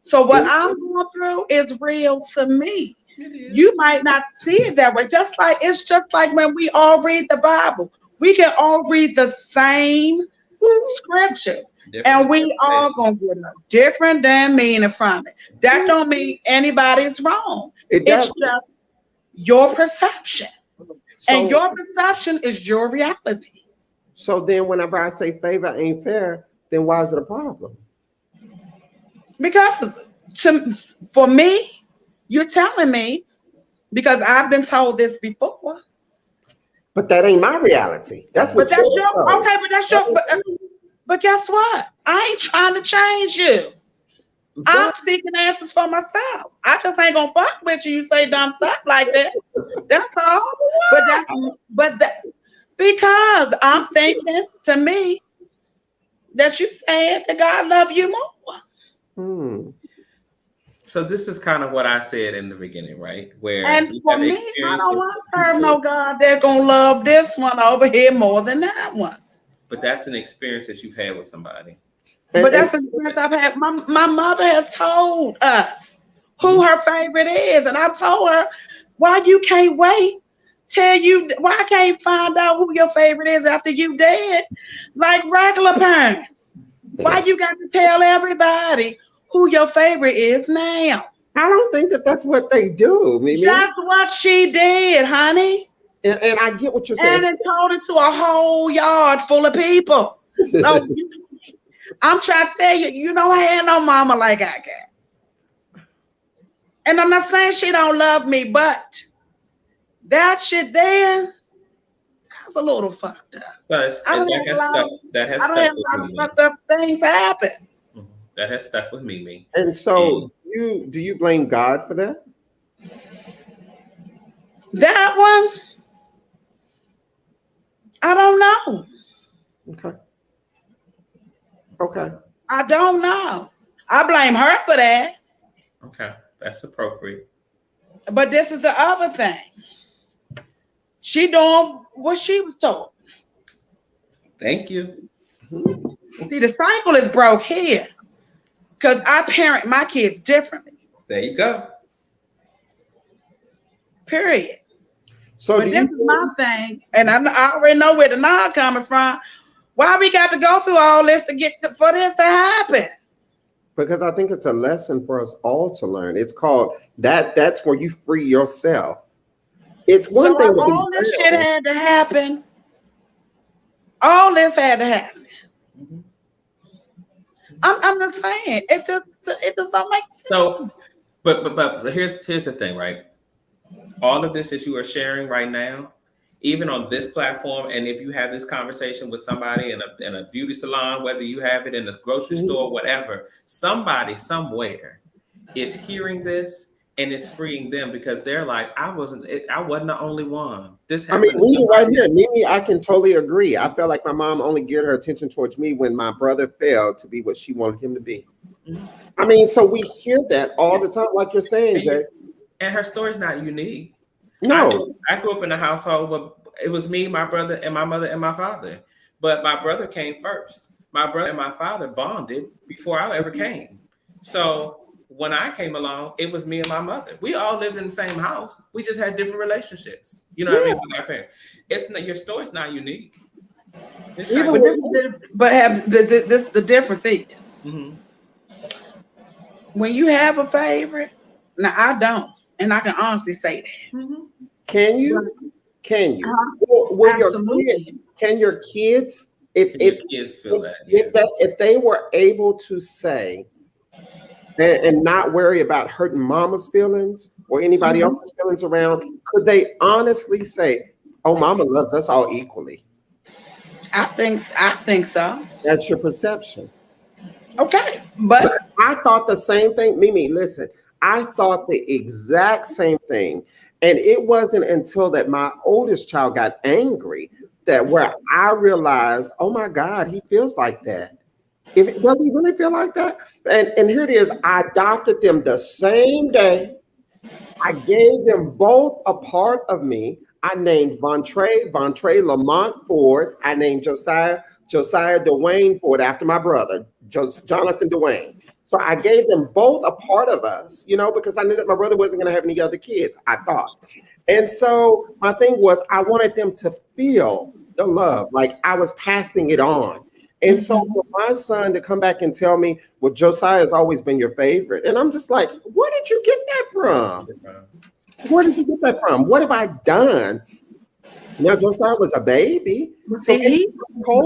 So what is I'm it? going through is real to me. It You is. might not see it that way. Just like it's just like when we all read the Bible, we can all read the same scriptures, Different and we all interpretation. gonna get a different damn meaning from it. That don't mean anybody's wrong. It It's does. just your perception, and So your perception is your reality. so then whenever I say favor ain't fair, then why is it a problem? Because to for me, you're telling me because I've been told this before. But that ain't my reality. That's But what that's you're your told. okay. But that's your. But guess what? I ain't trying to change you. I'm But seeking answers for myself. I just ain't gonna fuck with you. You say dumb stuff like that. That's all. But that's but that because I'm thinking to me that you said that God love you more. hmm, So this is kind of what I said in the beginning, right? Where And you for have me, I don't experiences want with to serve people, no God that's gonna love this one over here more than that one. but that's an experience that you've had with somebody. But and that's the experience I've had. My mother has told us who Mhm. her favorite is, and I told her, why you can't wait? Tell you why I can't find out who your favorite is after you dead, like regular parents. Why you got to tell everybody who your favorite is now? I don't think that that's what they do, Mimi. That's what she did, honey, And I get what you're saying. and it told it to a whole yard full of people. So I'm trying to tell you, you know, I ain't no mama like I got. And I'm not saying she don't love me, but that shit there, that's a little fucked up. So I don't have a lot of that has I don't stuck have with a lot of me. fucked up things happen. Mhm. That has stuck with me. And so And you do you blame God for that? That one, I don't know. Okay. Okay. I don't know. I blame her for that. okay, that's appropriate. But this is the other thing. She doing what she was told. Thank you. Mhm. See, the cycle is broke here because I parent my kids differently. There you go. Period. So do But you this is my thing, and I already know where the nod coming from. Why we got to go through all this to get for this to happen? because I think it's a lesson for us all to learn. It's called that's where you free yourself. It's So one thing to be all this shit real. had to happen. All this had to happen. Mhm. I'm just saying it just don't make sense. So, but here's the thing, right? All of this that you are sharing right now, even on this platform, and if you have this conversation with somebody in a beauty salon, whether you have it in a grocery Mhm. store, whatever, somebody somewhere is hearing this and it's freeing them because they're like, I wasn't the only one. This I mean, happened to read it right somebody here. else. Mimi, I can totally agree. I felt like my mom only geared her attention towards me when my brother failed to be what she wanted him to be. Mhm. I mean, so we hear that all the time, like you're saying, And Jay. and her story's not unique. No. I grew up in a household where It was me, my brother, and my mother and my father. But my brother came first. My brother and my father bonded before I ever came. So when I came along, it was me and my mother. We all lived in the same house. We just had different relationships. You know what I mean? With our parents. It's not, your story's not unique. It's not But the difference is when you have a favorite. Now I don't, and I can honestly say that. Can you? Can you? Absolutely. Can your kids, kids feel that, if they were able to say and not worry about hurting mama's feelings or anybody else's feelings around, could they honestly say, "Oh, mama loves us all equally"? I think so. That's your perception. Okay, but I thought the same thing. Mimi, listen, I thought the exact same thing. And it wasn't until that my oldest child got angry that where I realized, oh my God, he feels like that. Does he really feel like that? And here it is. I adopted them the same day. I gave them both a part of me. I named Vontre Lamont Ford. I named Josiah Dwayne Ford after my brother, Jonathan Dwayne. So I gave them both a part of us, because I knew that my brother wasn't going to have any other kids, I thought. And so my thing was I wanted them to feel the love, like I was passing it on. And so for my son to come back and tell me, well, Josiah has always been your favorite. And I'm just like, where did you get that from? Where did you get that from? What have I done? Now, Josiah was a baby. So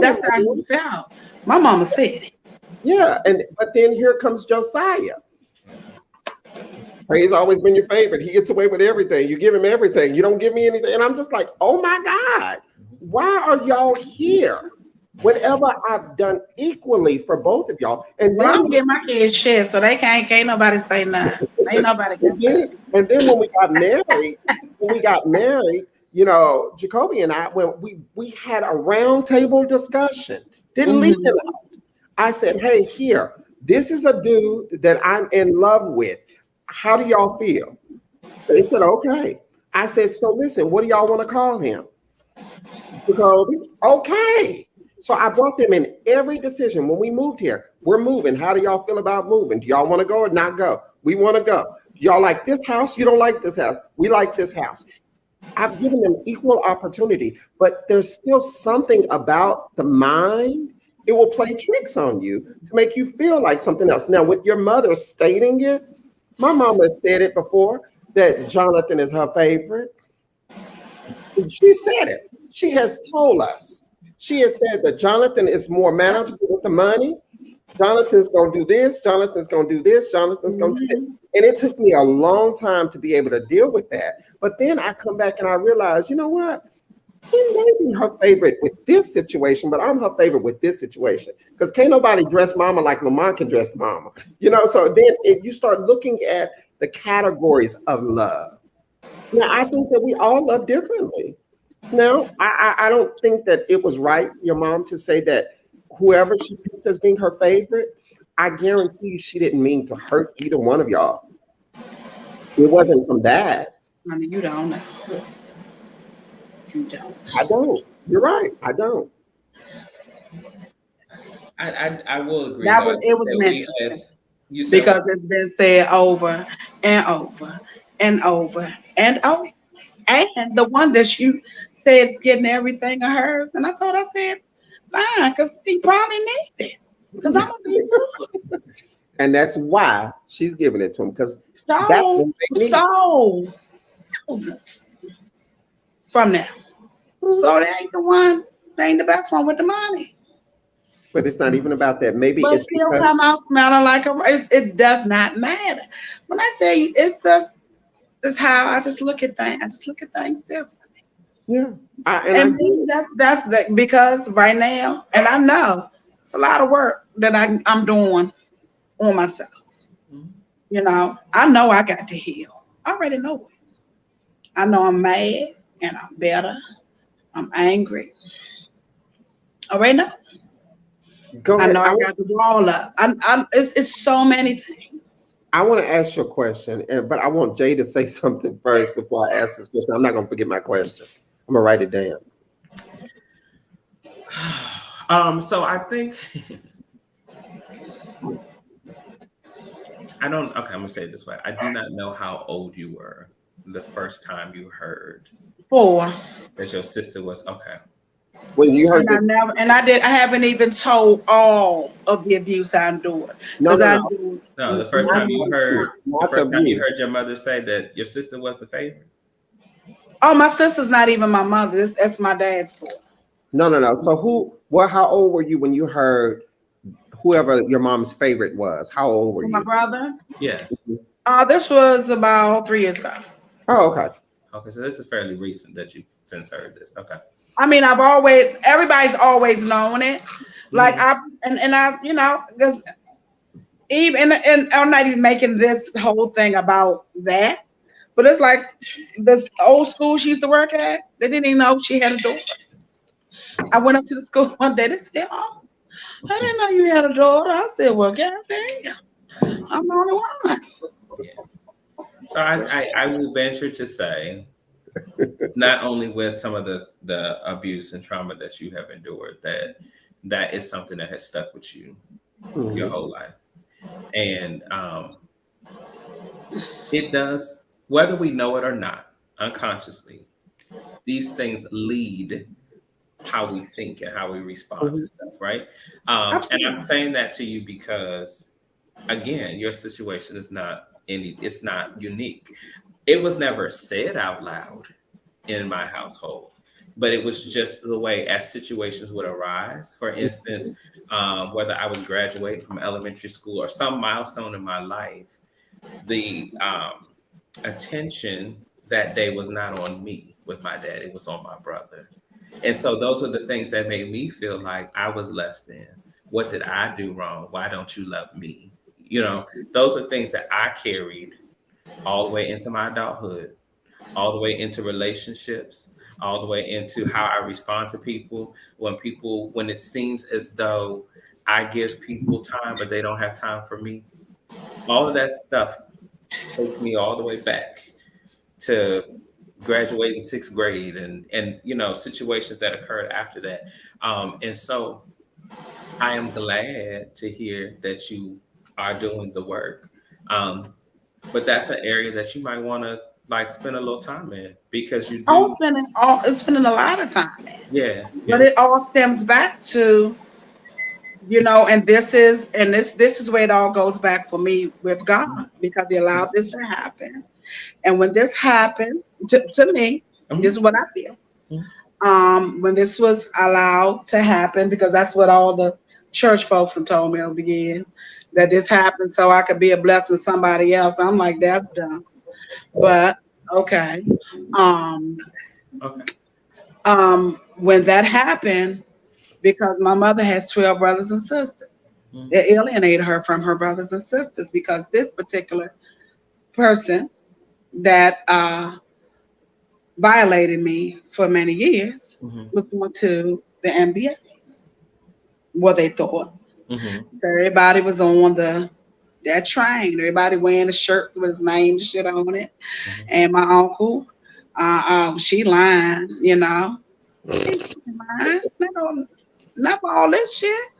that's how he felt. My mama said it. Yeah, but then here comes Josiah. He's always been your favorite. He gets away with everything. You give him everything. You don't give me anything. And I'm just like, oh my God, why are y'all here? Whatever I've done equally for both of y'all. And then I'm getting my kids shit, so they can't nobody say nothing. Ain't nobody can say. And then when we got married, Jacoby and I, when we had a round table discussion, didn't leave it out. I said, hey, here, this is a dude that I'm in love with. How do y'all feel? They said, okay. I said, so listen, what do y'all want to call him? Jacoby, okay. So I brought them in every decision. When we moved here, we're moving. How do y'all feel about moving? Do y'all want to go or not go? We want to go. Do y'all like this house? You don't like this house. We like this house. I've given them equal opportunity, but there's still something about the mind. It will play tricks on you to make you feel like something else. Now, with your mother stating it, my mama said it before that Jonathan is her favorite. She said it. She has told us. She has said that Jonathan is more manageable with the money. Jonathan's going to do this. Jonathan's going to do this. Jonathan's going to do this. And it took me a long time to be able to deal with that. But then I come back and I realize, you know what? He may be her favorite with this situation, but I'm her favorite with this situation. Because can't nobody dress mama like Lamont can dress mama. So then if you start looking at the categories of love. Now, I think that we all love differently. Now, I don't think that it was right, your mom, to say that whoever she picked as being her favorite, I guarantee you she didn't mean to hurt either one of y'all. It wasn't from that. I mean, you don't know. You don't. I don't. You're right. I don't. I will agree. It was meant to say. Because it's been said over and over and over and over. And the one that you said is getting everything of hers. And I said, fine, because he probably needs it. Because I'm going to be good. And that's why she's giving it to him. Because thousands from now. So that ain't the one, that ain't the best one with the money. But it's not even about that. Maybe but it's still come out smelling like it does not matter. When I tell you, it's how I just look at things. I just look at things differently. Yeah. That's because right now, and I know it's a lot of work that I'm doing on myself. I know I got to heal. I already know it. I know I'm mad and I'm bitter. I'm angry. I already know. Go ahead. I got to roll up. It's so many things. I want to ask you a question, but I want Jay to say something first before I ask this question. I'm not going to forget my question. I'm gonna write it down. So I think I don't. Okay, I'm gonna say it this way. I do not know how old you were the first time you heard 4. that your sister was okay. When you heard And I this, never, and I haven't even told all of the abuse I endured. no, Because no, I no, endured No, the first not time you the heard abuse, not the abuse. your mother say that your sister was the favorite. Oh, my sister's not even my mother. That's my dad's fault. No, no, no. So who? Well, how old were you when you heard whoever your mom's favorite was? How old were For my you? brother. Yes. This was about 3 years ago. Oh, okay. Okay, so this is fairly recent that you since heard this. Okay. I mean, everybody's always known it. Like I, because even and I'm not even making this whole thing about that, but it's like this old school she used to work at. They didn't even know she had a daughter. I went up to the school one day. They said, "Oh, I didn't know you had a daughter." I said, "Well, goddamn, I'm the only one." Yeah. So I will venture to say, not only with some of the abuse and trauma that you have endured, that is something that has stuck with you your whole life. And it does, whether we know it or not, unconsciously, these things lead how we think and how we respond to stuff, right? And I'm saying that to you because, again, your situation is it's not unique. It was never said out loud in my household, but it was just the way as situations would arise. For instance, whether I was graduating from elementary school or some milestone in my life, the attention that day was not on me with my dad, it was on my brother. And so those are the things that made me feel like I was less than. What did I do wrong? Why don't you love me? Those are things that I carried all the way into my adulthood, all the way into relationships, all the way into how I respond to people when it seems as though I give people time, but they don't have time for me. All of that stuff takes me all the way back to graduating sixth grade and situations that occurred after that. And so I am glad to hear that you are doing the work. But that's an area that you might want to like spend a little time in because you do. It's spending a lot of time in. Yeah. But Yeah. it all stems back to, and this is where it all goes back for me with God, because He allowed this to happen. And when this happened to me, this is what I feel. When this was allowed to happen, because that's what all the church folks have told me over the years, that this happened so I could be a blessing to somebody else. I'm like, that's dumb. But okay. Okay. When that happened, because my mother has 12 brothers and sisters, it alienated her from her brothers and sisters, because this particular person that violated me for many years was going to the NBA, what they thought. So everybody was on that train. Everybody wearing the shirts with his name and shit on it. And my uncle, she lying, She lying. Not for all this shit.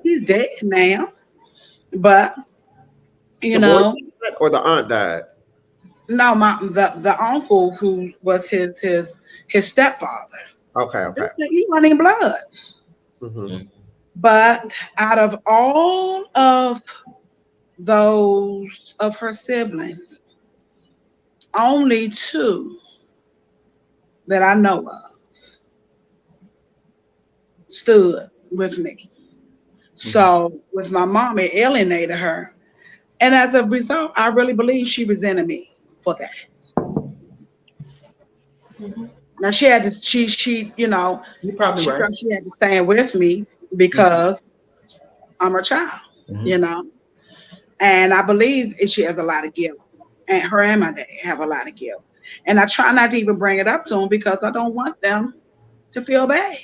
He's dead now. But The boy died or the aunt died? no, the uncle who was his stepfather. Okay, okay. He wasn't in blood. But out of all of those of her siblings, only 2 that I know of stood with me. So with my mom, it alienated her. And as a result, I really believe she resented me for that. Now she had to, You're probably she right. felt she had to stand with me because I'm her child, And I believe she has a lot of guilt. And her and my dad have a lot of guilt. And I try not to even bring it up to them because I don't want them to feel bad.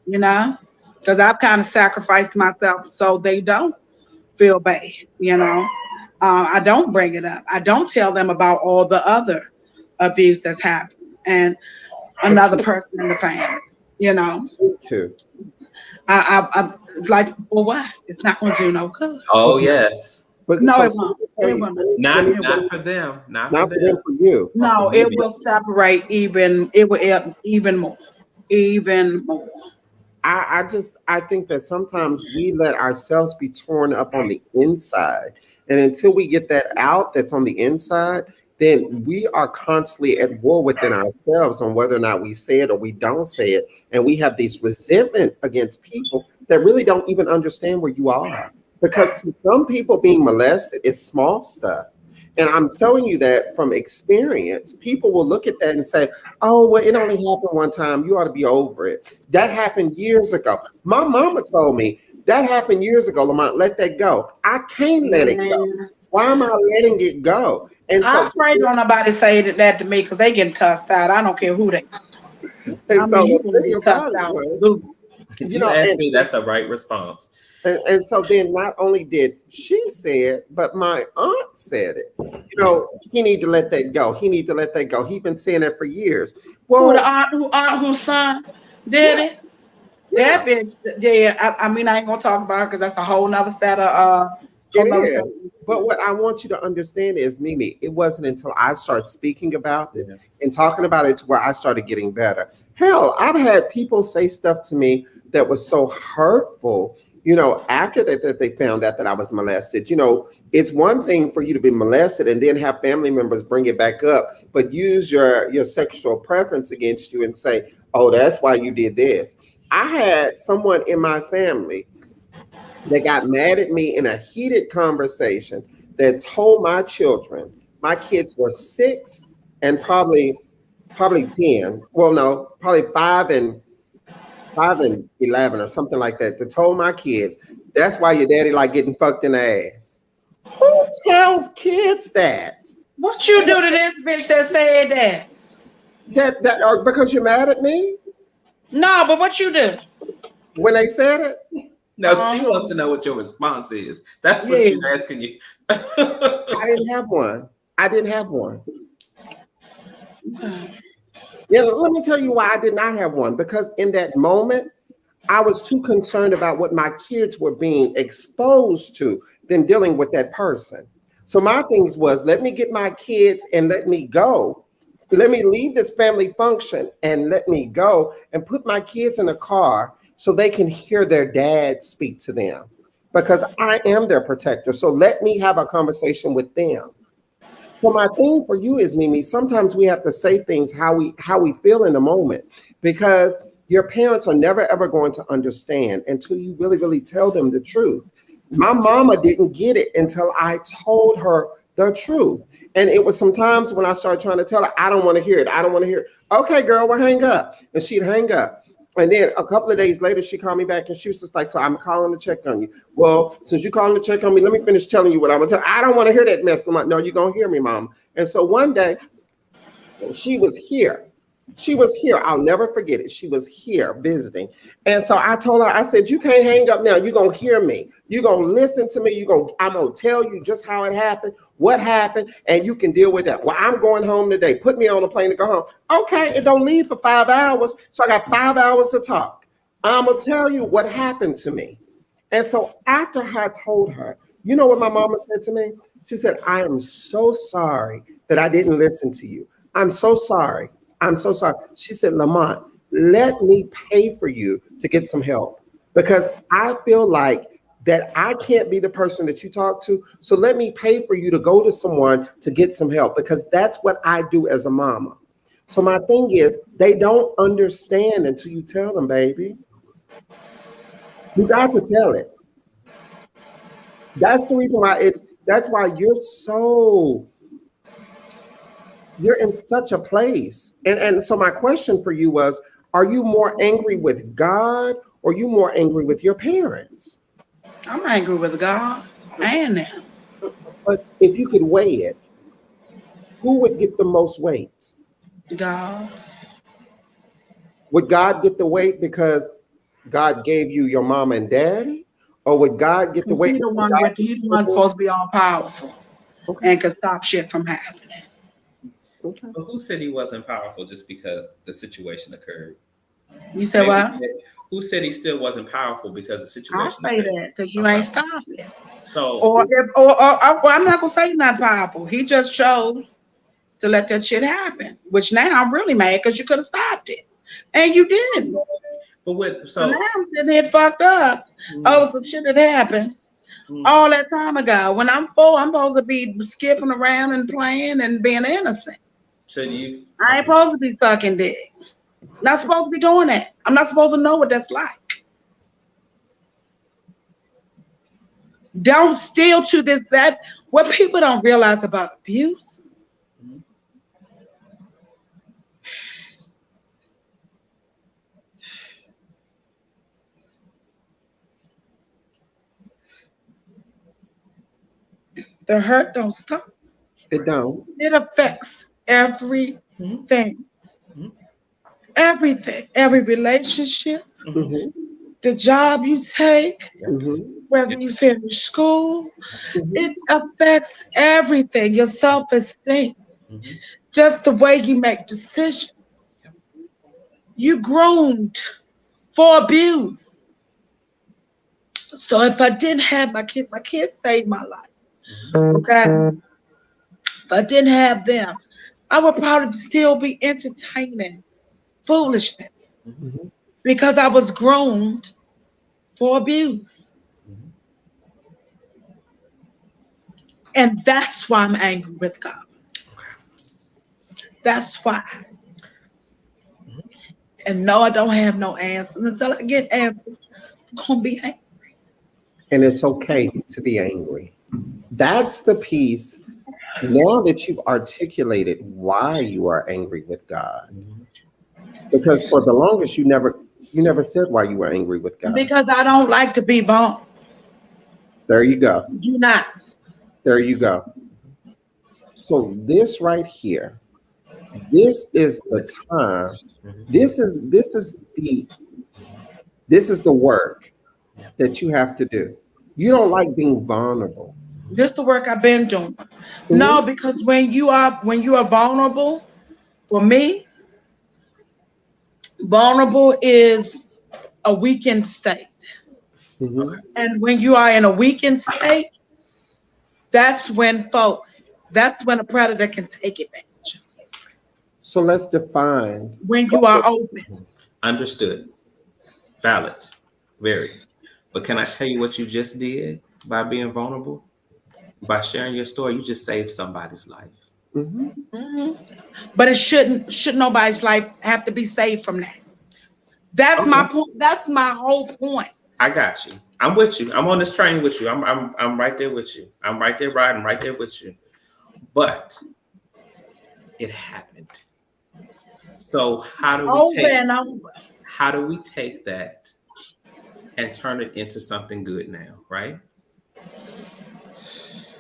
Because I've kind of sacrificed myself so they don't feel bad. I don't bring it up. I don't tell them about all the other abuse that's happened. And another person in the family. You know, Me too. I it's like, well, why? It's not going to do no good. Oh Okay. yes. But No, so, it so won't. let me tell It you, won't. let me Not It tell won't. you, not for them. Not for not for them, them. for you. But for No, it Mimi. will separate even more, even more. I think that sometimes we let ourselves be torn up on the inside. And until we get that out that's on the inside, then we are constantly at war within ourselves on whether or not we say it or we don't say it. And we have this resentment against people that really don't even understand where you are. Because to some people, being molested is small stuff. And I'm telling you that from experience, people will look at that and say, oh, well, it only happened one time. You ought to be over it. That happened years ago. My mama told me that happened years ago, Lamont. Let that go. I can't let it go. Man, Why am I letting it go? And I so, pray don't nobody say that to me because they getting cussed out. I don't care who they. and I so mean, you the gonna thing get about cussed it out. was, Boo. If you you know, ask me, that's a right response. and so then not only did she say it, but my aunt said it. You know, he need to let that go. He need to let that go. He been saying that for years. Who the Well, aunt whose son did yeah, it? yeah, That bitch. Yeah. I mean, I ain't gonna talk about her because that's a whole nother set of it whole nother set. is. But what I want you to understand is, Mimi, it wasn't until I started speaking about it Yeah. and talking about it to where I started getting better. Hell, I've had people say stuff to me that was so hurtful, you know, after that they found out that I was molested. You know, it's one thing for you to be molested and then have family members bring it back up, but use your sexual preference against you and say, oh, that's why you did this. I had someone in my family that got mad at me in a heated conversation that told my kids were 6 and probably 10. Well, no, probably 5 and 11 or something like that. That told my kids, that's why your daddy like getting fucked in the ass. Who tells kids that? What you do to this bitch that said that? That or because you're mad at me No, but what you do? when they said it? No, she wants to know what your response is. That's what Yeah. she's asking you. I didn't have one. I didn't have one. Yeah, let me tell you why I did not have one. Because in that moment, I was too concerned about what my kids were being exposed to than dealing with that person. So my thing was, let me get my kids and let me go. Let me leave this family function and let me go and put my kids in a car so they can hear their dad speak to them because I am their protector. So let me have a conversation with them. So my thing for you is, Mimi, sometimes we have to say things how we feel in the moment because your parents are never ever going to understand until you really, really tell them the truth. My mama didn't get it until I told her the truth. And it was sometimes when I started trying to tell her, I don't want to hear it. I don't want to hear it. Okay, girl, well, hang up. And she'd hang up. And then a couple of days later, she called me back and she was just like, so I'm calling to check on you. Well, since you calling to check on me, let me finish telling you what I'm gonna tell. I don't want to hear that mess. I'm like, no, you're gonna hear me, mom. And so one day she was here. She was here. I'll never forget it. She was here visiting. And so I told her, I said, you can't hang up now. You're gonna hear me. You're gonna listen to me. I'm gonna tell you just how it happened, what happened, and you can deal with that. Well, I'm going home today. Put me on a plane to go home. Okay, it don't leave for 5 hours. So I got 5 hours to talk. I'm gonna tell you what happened to me. And so after I told her, you know what my mama said to me? She said, I am so sorry that I didn't listen to you. I'm so sorry. I'm so sorry. She said, Lamont, let me pay for you to get some help because I feel like that I can't be the person that you talk to. So let me pay for you to go to someone to get some help because that's what I do as a mama. So my thing is, they don't understand until you tell them, baby. You got to tell it. That's the reason why that's why you're in such a place. And so my question for you was, are you more angry with God or are you more angry with your parents? I'm angry with God and them. But if you could weigh it, who would get the most weight? God. Would God get the weight because God gave you your mom and daddy? Or would God get the weight because God gave He the you one your supposed to be all powerful okay. and can stop shit from happening. Okay. But who said he wasn't powerful just because the situation occurred? You said what? Who said he still wasn't powerful because the I situation say occurred? that because you Okay. ain't stopping it. So Well, I'm not gonna say you're not powerful. He just chose to let that shit happen. Which now I'm really mad because you could have stopped it, and you didn't. but what So now so I'm sitting here fucked up. Oh, some shit that happened all that time ago. When I'm 4, I'm supposed to be skipping around and playing and being innocent. so you I ain't supposed to be sucking dick. Not supposed to be doing that. I'm not supposed to know what that's like. Don't steal to this, that. What people don't realize about abuse, the hurt don't stop. It don't. It affects everything. Mhm. Everything. Every relationship, Mm-hmm. the job you take, Mm-hmm. whether you finish school, Mm-hmm. it affects everything. Your self-esteem, Mhm. just the way you make decisions. You groomed for abuse. So if I didn't have my kids saved my life. Okay. If I didn't have them, I would probably still be entertaining foolishness Mm-hmm. because I was groomed for abuse. Mhm. And that's why I'm angry with God. That's why. And no, I don't have no answers. Until I get answers, I'm gonna be angry. And it's okay to be angry. That's the piece. Now that you've articulated why you are angry with God, Mhm. because for the longest you never said why you were angry with God. Because I don't like to be bumped. There you go. Do not. There you go. So this right here, this is the time. Mhm. This is the work that you have to do. You don't like being vulnerable. Just the work I've been doing. No, Mhm. because when you are vulnerable, for me, vulnerable is a weakened state. Mhm. And when you are in a weakened state, that's when a predator can take advantage. So let's define. When you are open. Understood. Valid. Very. But can I tell you what you just did by being vulnerable? By sharing your story, you just saved somebody's life. Mhm. Mhm. But it should nobody's life have to be saved from that. That's my Okay. point. That's my whole point. I got you. I'm with you. I'm on this train with you. I'm right there with you. I'm right there riding right there with you. But it happened. So Over and over. how do we take that and turn it into something good now, right?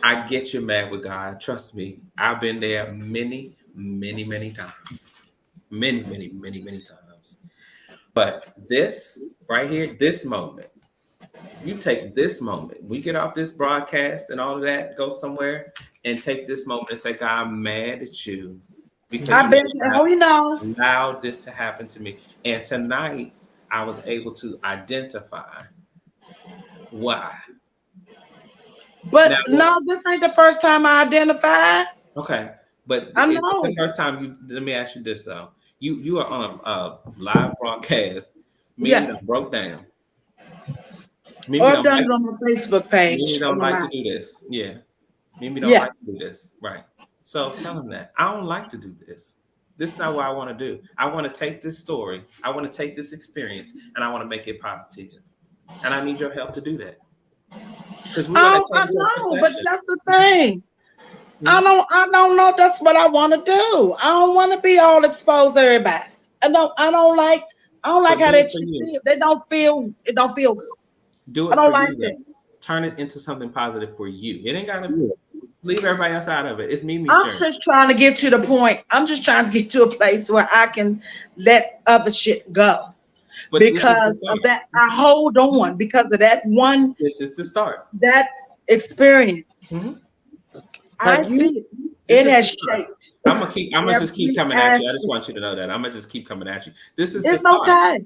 I get you mad with God. Trust me. I've been there many, many, many times. Many, many, many, many times. But this right here, this moment, you take this moment, we get off this broadcast and all of that, go somewhere and take this moment and say, God, I'm mad at you because I've you been, oh, allowed this to happen to me. And tonight, I was able to identify why. Now, but no, this ain't the first time I identified. okay, but I it's know. the first time you. Let me ask you this though: you are on a live broadcast. Mimi Yeah. done broke down. Or Mimi I've don't done like. it on my Facebook Mimi page. don't On like to my, do this. Yeah, Mimi don't yeah. like to do this. Right. So tell him that I don't like to do this. This is not what I want to do. I want to take this story. I want to take this experience, and I want to make it positive. And I need your help to do that because we want to I change your know, but perception. that's the thing. Mhm. I don't know if that's what I want to do. I don't want to be all exposed to everybody. I don't like But how do it that for shit you. feel. It don't feel good. Do I it don't for like you that. though. Turn it into something positive for you. It ain't gotta leave everybody else out of it. It's Mimi's I'm journey. just trying to get to the point. I'm just trying to get to a place where I can let other shit go. But this is the Because of start. that, I hold on because of This is the start. that experience. Mhm. I Have feel you It is has the start. shaped I'm gonna just keep every coming at you. I just aspect. want you to know that I'm gonna just keep coming at you. This is the It's start. okay.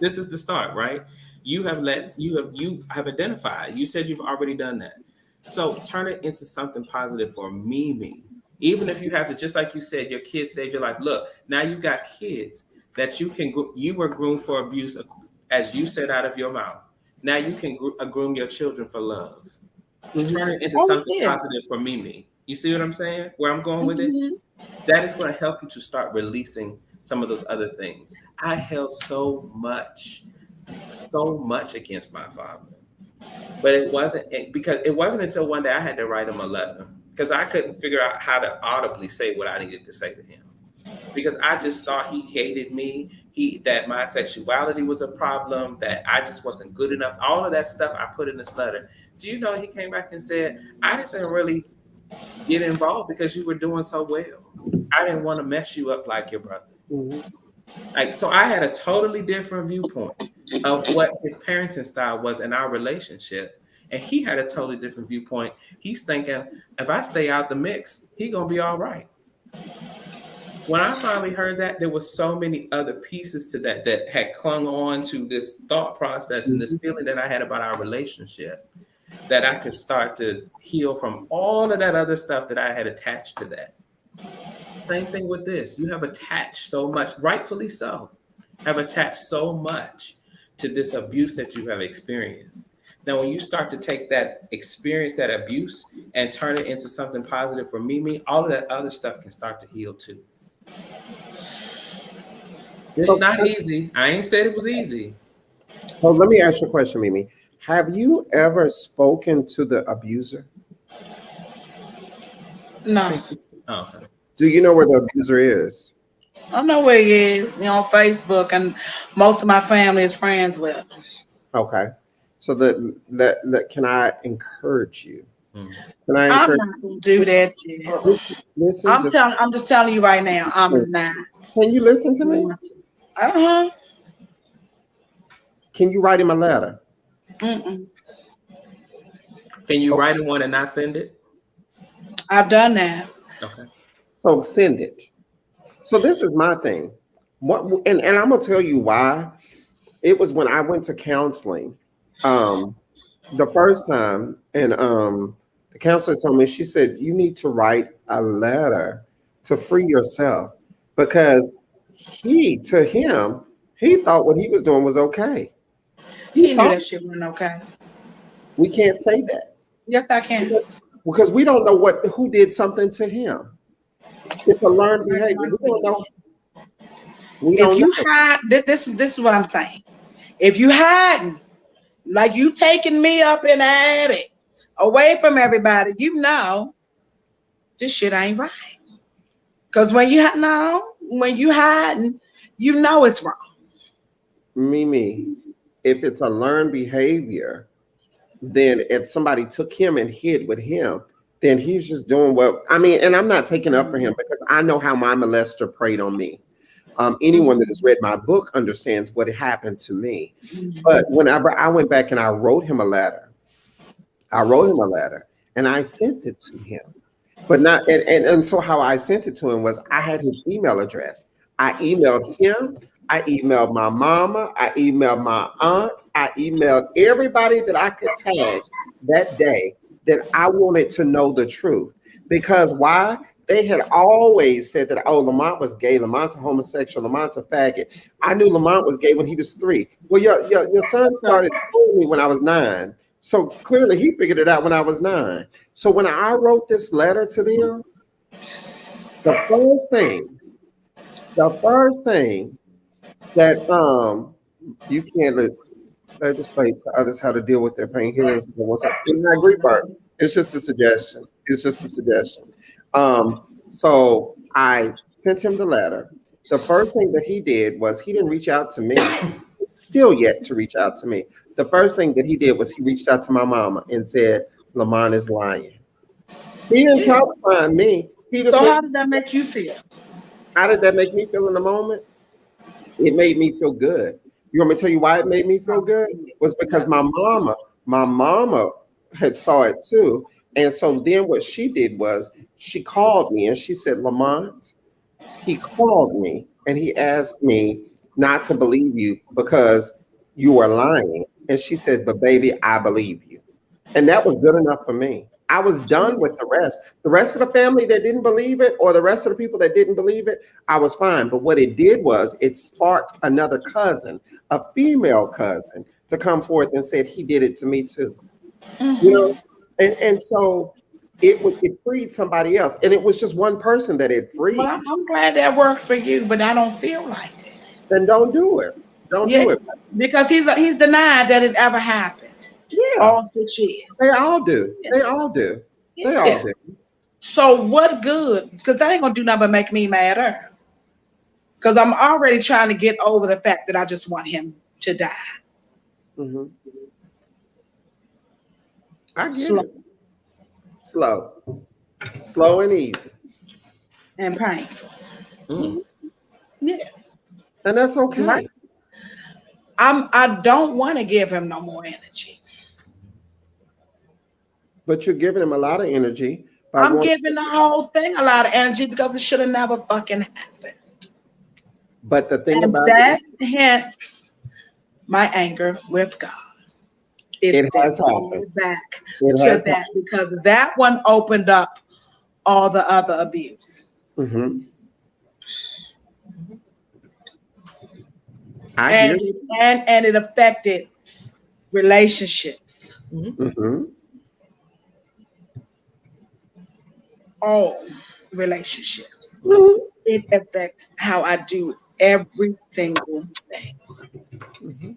This is the start, right? You have identified. You said you've already done that. So turn it into something positive for Mimi. Even if you have to, just like you said, your kids saved your life. Look, now you got kids that you were groomed for abuse, as you said out of your mouth. Now you can groom your children for love. Turn it into Oh something yeah. positive for Mimi. You see what I'm saying? Where I'm going with it? Mhm. That is going to help you to start releasing some of those other things. I held so much against my father, but because it wasn't until one day I had to write him a letter because I couldn't figure out how to audibly say what I needed to say to him because I just thought he hated me. That my sexuality was a problem, that I just wasn't good enough. All of that stuff I put in this letter. Do you know he came back and said, I didn't really get involved because you were doing so well. I didn't want to mess you up like your brother. Mhm. Like so I had a totally different viewpoint of what his parenting style was in our relationship. And he had a totally different viewpoint. He's thinking, if I stay out the mix, he gonna be all right. When I finally heard that, there was so many other pieces to that had clung on to this thought process and this Mhm. feeling that I had about our relationship that I could start to heal from all of that other stuff that I had attached to that. Same thing with this. You have attached so much, rightfully so, have attached so much to this abuse that you have experienced. Now, when you start to take that experience, that abuse, and turn it into something positive for Mimi, all of that other stuff can start to heal too. It's So, not easy. I ain't said it was easy. so let me ask you a question, Mimi. Have you ever spoken to the abuser? No. Oh, okay. Do you know where the abuser is? I know where he is. On Facebook, and most of my family is friends with him. Okay. So that can I encourage you? Mm. Can I I'm encourage not gonna do just that shit. listen, just I'm just telling you right now, I'm not. can you listen to me? Uh-huh. Can you write him a letter? Mm-mm. Can you Oh, write one and not send it? I've done that. Okay. so send it. So this is my thing. What and I'm gonna tell you why. It was when I went to counseling, um, the first time, and the counselor told me, she said, you need to write a letter to free yourself because to him, he thought what he was doing was okay. He He knew thought that shit wasn't okay. we can't say that Yes, I can. because we don't know who did something to him. It's a learned behavior. We don't know. We If don't you know. hide, this is what I'm saying. If you hiding, like you taking me up in the attic, away from everybody, you know this shit ain't right. Cause when you hiding, you know it's wrong. Mimi, if it's a learned behavior, then if somebody took him and hid with him, then he's just doing what I mean. And I'm not taking up for him because I know how my molester preyed on me. Anyone that has read my book understands what happened to me. But whenever I went back and I wrote him a letter and I sent it to him. But not and so how I sent it to him was I had his email address. I emailed him, I emailed my mama, I emailed my aunt, I emailed everybody that I could tag that day that I wanted to know the truth. Because why? They had always said that, oh, Lamont was gay, Lamont's a homosexual, Lamont's a faggot. I knew Lamont was gay when he was 3. Well, your son started schooling me when I was 9. So clearly he figured it out when I was 9. So when I wrote this letter to them, the first thing that you can't legislate to others how to deal with their pain, healing, and what's up. And I agree, Bart. It's just a suggestion. It's just a suggestion. So I sent him the letter. The first thing that he did was he didn't reach out to me. Still yet to reach out to me. The first thing that he did was he reached out to my mama and said, Lamont is lying. He didn't try to find me. He just So went, how did that make you feel? how did that make me feel in the moment? It made me feel good. You want me to tell you why it made me feel good? Was because my mama had saw it too. And so then what she did was she called me and she said, Lamont, he called me and he asked me not to believe you because you are lying. And she said, but baby, I believe you. And that was good enough for me. I was done with the rest. The rest of the family that didn't believe it, or the rest of the people that didn't believe it, I was fine. But what it did was it sparked another cousin, a female cousin, to come forth and said he did it to me too. You Mhm. know, and so it freed somebody else, and it was just one person that it Well, freed. I'm glad that worked for you, but I don't feel like that. Then don't do it. Don't Yeah, do it. because he's denied that it ever happened. Yeah, All 6 years. they all do. Yeah. They all do. They all Yeah. do. So what good? Because that ain't gonna do nothing but make me madder. Because I'm already trying to get over the fact that I just want him to die. Hmm. I get Slow it. Slow, slow and easy, and painful. Mm. Yeah. and that's Right. okay. I don't want to give him no more energy. But you're giving him a lot of energy by I'm wanting. giving the whole thing a lot of energy because it should have never fucking happened. But the thing And about it, that hence my anger with God. it It has goes happened. back It to has that because that one opened up all the other abuse. happened. Hmm. I hear And you. and it affected relationships. Mhm. Hmm. All relationships. Hmm. It affects how I do every single thing. Hmm.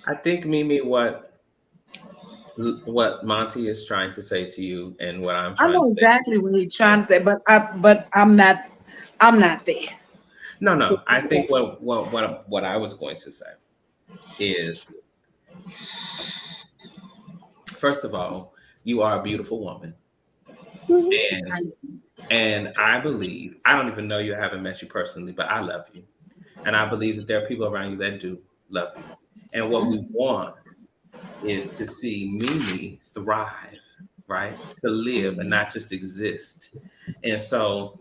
I think Mimi, what Monty is trying to say to you, and what I'm I trying know to say to exactly what he's trying to say, but I'm not there. no. I think what I was going to say is, first of all, you are a beautiful woman, and I, I believe, I don't even know you, I haven't met you personally, but I love you, and I believe that there are people around you that do love you, and what we want is to see Mimi thrive, right? To live and not just exist. And so,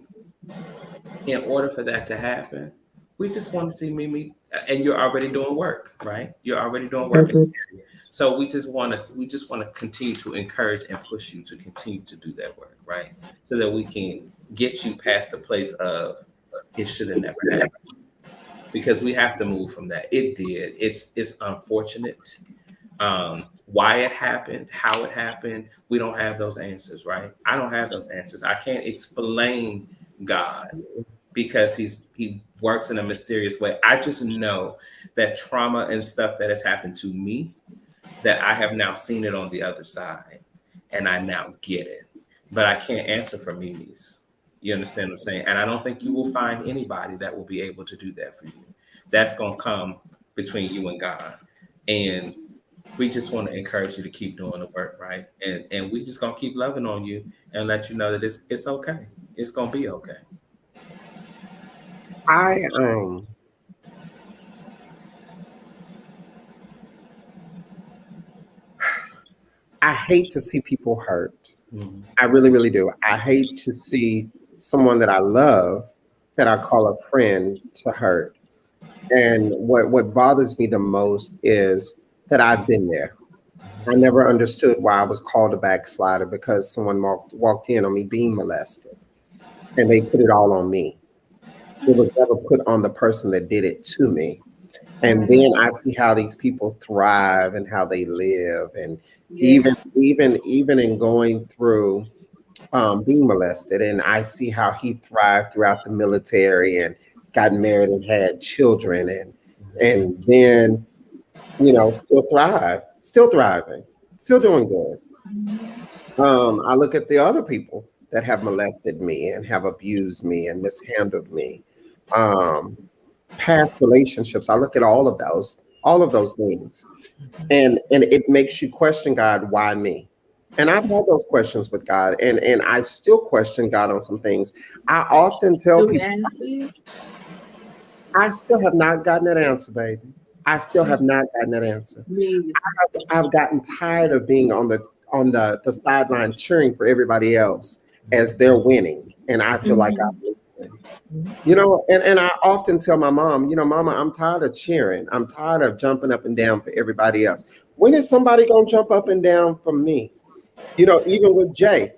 in order for that to happen, we just want to see Mimi, and you're already doing work, right? You're already doing work in this area. So we just want to continue to encourage and push you to continue to do that work, right? So that we can get you past the place of it should have never happened. Because we have to move from that. It did. It's unfortunate. Why it happened, how it happened, we don't have those answers, right? I don't have those answers. I can't explain God because he works in a mysterious way. I just know that trauma and stuff that has happened to me, that I have now seen it on the other side, and I now get it. But I can't answer for Mimi's. You understand what I'm saying? And I don't think you will find anybody that will be able to do that for you. That's gonna come between you and God. And we just want to encourage you to keep doing the work, right? And we just gonna keep loving on you and let you know that it's okay. It's gonna be okay. I I hate to see people hurt. Mhm. I really, really do. I hate to see someone that I love, that I call a friend, to hurt. And what bothers me the most is that I've been there. I never understood why I was called a backslider because someone walked in on me being molested, and they put it all on me. It was never put on the person that did it to me. And then I see how these people thrive and how they live, and yeah. even in going through being molested, and I see how he thrived throughout the military and got married and had children, and then still thriving, still doing good. I look at the other people that have molested me and have abused me and mishandled me. Um, Past relationships. I look at all of those things, and it makes you question God. Why me? And I've had those questions with God, and I still question God on some things. I often tell Do we people answer you? I still have not gotten that answer, baby. I still have not gotten that answer. Me. I've gotten tired of being on the sideline cheering for everybody else as they're winning, and I feel like I'm losing. You know, and I often tell my mom, you know, Mama, I'm tired of cheering. I'm tired of jumping up and down for everybody else. When is somebody gonna jump up and down for me? You know, even with Jay,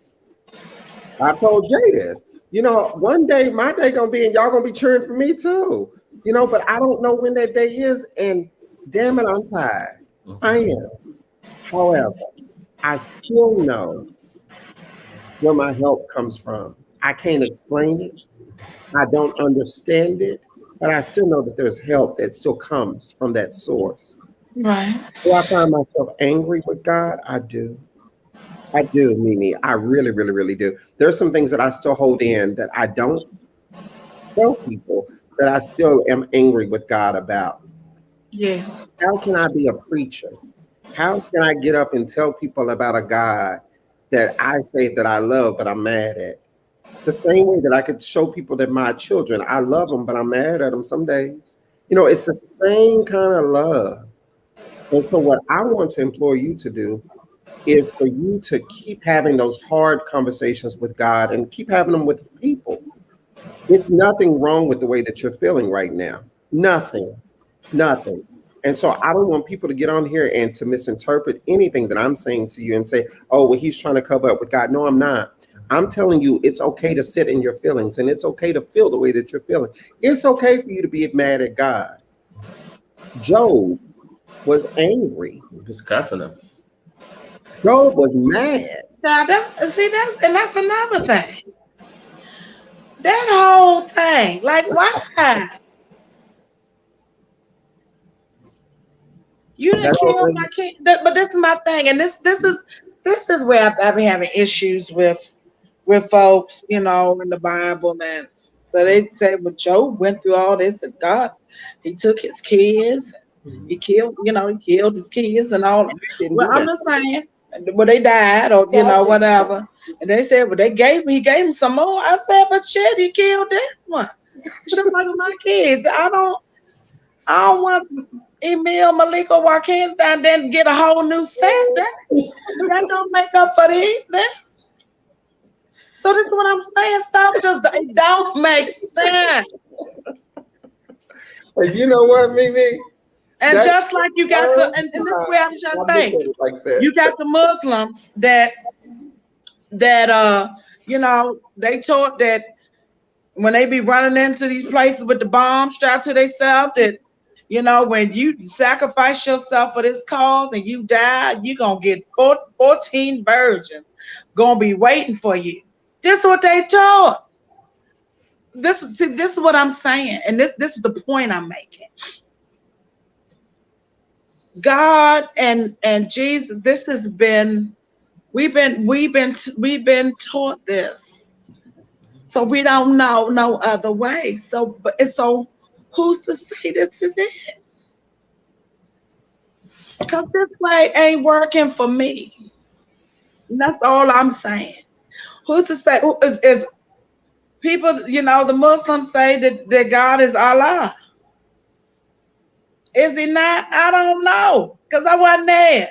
I told Jay this. You know, one day my day gonna be, and y'all gonna be cheering for me too. You know, but I don't know when that day is, and damn it, I'm tired. I am. However, I still know where my help comes from. I can't explain it. I don't understand it, but I still know that there's help that still comes from that source. Right. Do I find myself angry with God? I do. I do, Mimi. I really, really, really do. There's some things that I still hold in that I don't tell people, that I still am angry with God about. Yeah. How can I be a preacher? How can I get up and tell people about a God that I say that I love, but I'm mad at? The same way that I could show people that my children, I love them, but I'm mad at them some days. You know, it's the same kind of love. And so, what I want to implore you to do is for you to keep having those hard conversations with God and keep having them with people. It's nothing wrong with the way that you're feeling right now. Nothing, nothing. And so I don't want people to get on here and to misinterpret anything that I'm saying to you and say, oh, well, he's trying to cover up with God. No, I'm not. I'm telling you, it's okay to sit in your feelings, and it's okay to feel the way that you're feeling. It's okay for you to be mad at God. Job was angry. Just cussing him. Job was mad. Now that's another thing. That whole thing, like, why? You didn't That kill whole my kid, but this is my thing, and this is where I've been having issues with folks, you know, in the Bible, and so they say, well, Job went through all this, and God, he took his kids, he killed, you know, he killed his kids and all. didn't Well, do I'm that. just saying, well, they died or you know whatever, and they said, well, he gave him some more. I said, but shit, he killed this one, just like with my kids. I don't want Emil, Malik, or Joaquin and then get a whole new set. That don't make up for the evening. So this is what I'm saying. Stuff just it don't make sense. And you know what, Mimi? And That's just like you got the, and this is where I'm I just look at saying, it like that. you got the Muslims that you know, they taught that when they be running into these places with the bomb strapped to themselves, that you know, when you sacrifice yourself for this cause and you die, you're gonna get 14 virgins gonna be waiting for you. This is what they taught. This is what I'm saying, and this is the point I'm making. God and Jesus, this has been we've been taught this, so we don't know no other way. So who's to say this is it? Because this way ain't working for me. And that's all I'm saying. Who's to say is people, you know, the Muslims say that God is Allah. Is he not? I don't know. Because I wasn't there.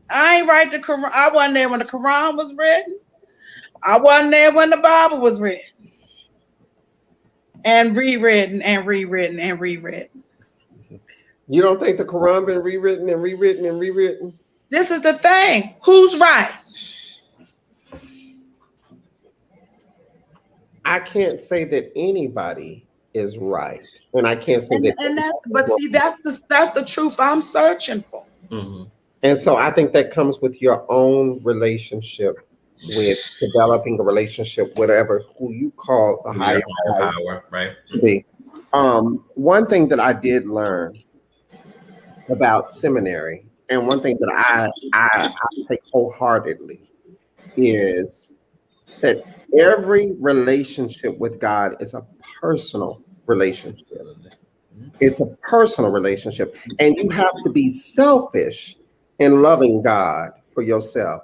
I ain't write the Quran. I wasn't there when the Quran was written. I wasn't there when the Bible was written. And rewritten and rewritten and rewritten. You don't think the Quran been rewritten and rewritten and rewritten? This is the thing. Who's right? I can't say that anybody is right, and I can't say that. And that's the truth I'm searching for. Mm-hmm. And so I think that comes with your own relationship with developing a relationship, whatever who you call the higher power, right? to be. One thing that I did learn about seminary, and one thing that I take wholeheartedly, is that every relationship with God is a personal relationship. It's a personal relationship, and you have to be selfish in loving God for yourself.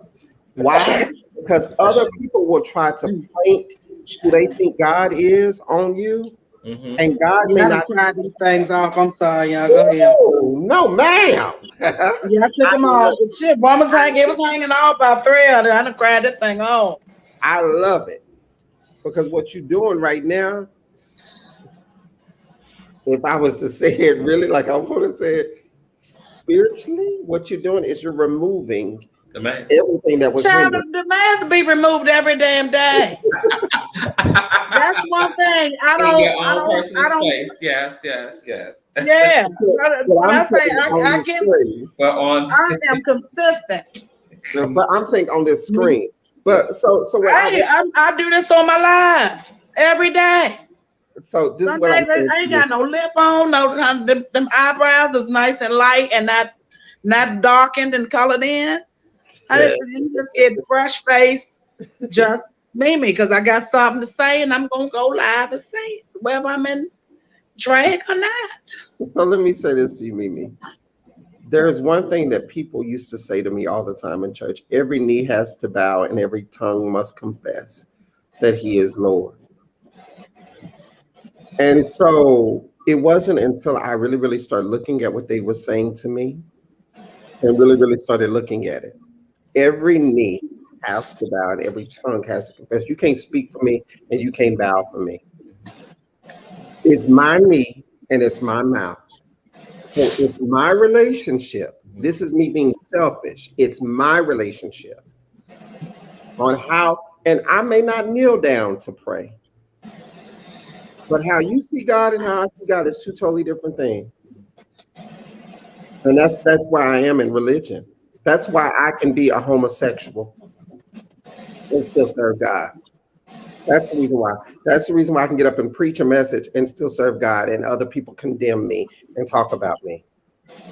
Why? Because other people will try to paint who they think God is on you, Mm-hmm. And God may Yeah, I done not. tried these things off. I'm sorry, y'all. Go ahead. Oh, no, ma'am. Yeah, I took I them love, off. Shit, it was hanging off about 3 of them. I done cried that thing off. I love it because what you're doing right now, if I was to say it really like I want to say it spiritually, what you're doing is you're removing The mask. everything that was Child, hindering. the mask be removed every damn day. That's one thing. In your own personal I don't. space. Yes, yes, yes. Yeah. But When I'm I say saying on I the get, screen, But on I am consistent. but I'm saying on this screen. But so what I Hey, was I do this on my lives every day. so this is Some what I'm days saying I to ain't you. got no lip on, them eyebrows is nice and light and not darkened and colored in. You just get fresh face, just Mimi, because I got something to say and I'm gonna go live and say it, whether I'm in drag or not. So let me say this to you, Mimi. There is one thing that people used to say to me all the time in church: every knee has to bow and every tongue must confess that He is Lord. And so it wasn't until I really, really started looking at what they were saying to me and really, really started looking at it. Every knee has to bow and every tongue has to confess. You can't speak for me and you can't bow for me. It's my knee and it's my mouth. So it's my relationship. This is me being selfish. It's my relationship on how, and I may not kneel down to pray, but how you see God and how I see God is two totally different things. And that's why I am in religion. That's why I can be a homosexual and still serve God. That's the reason why. That's the reason why I can get up and preach a message and still serve God, and other people condemn me and talk about me.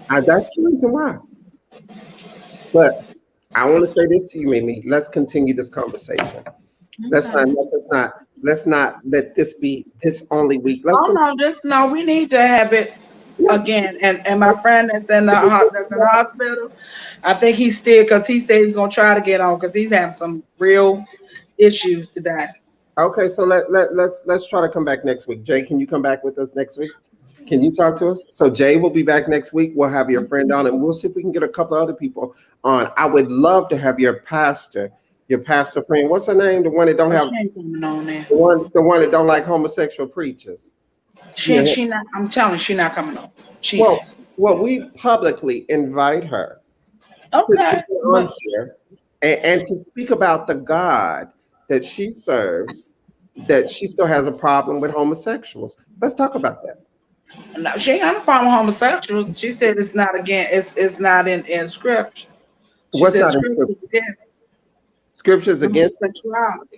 That's the reason why. But I want to say this to you, Mimi. Let's continue this conversation. Let's not let this be this only week. Let's Oh go. no, we need to have it Yeah. again. And my friend that's in the hospital, I think he's still because he said he's gonna try to get on because he's having some real issues today. Okay, so let's try to come back next week. Jay, can you come back with us next week? Can you talk to us? So Jay will be back next week. We'll have your friend on, and we'll see if we can get a couple of other people on. I would love to have your pastor friend. What's her name? The one that don't have She ain't coming on there. the one that don't like homosexual preachers. Yeah. She not. I'm telling you, she not coming on. She Well, ain't. we publicly invite her to Okay, be on but here and to speak about the God that she serves, that she still has a problem with homosexuals. Let's talk about that. no, she ain't got no problem with homosexuals. She said it's not again. It's not in scripture. She What's said not in scripture scripture? is against Scriptures against homosexuality.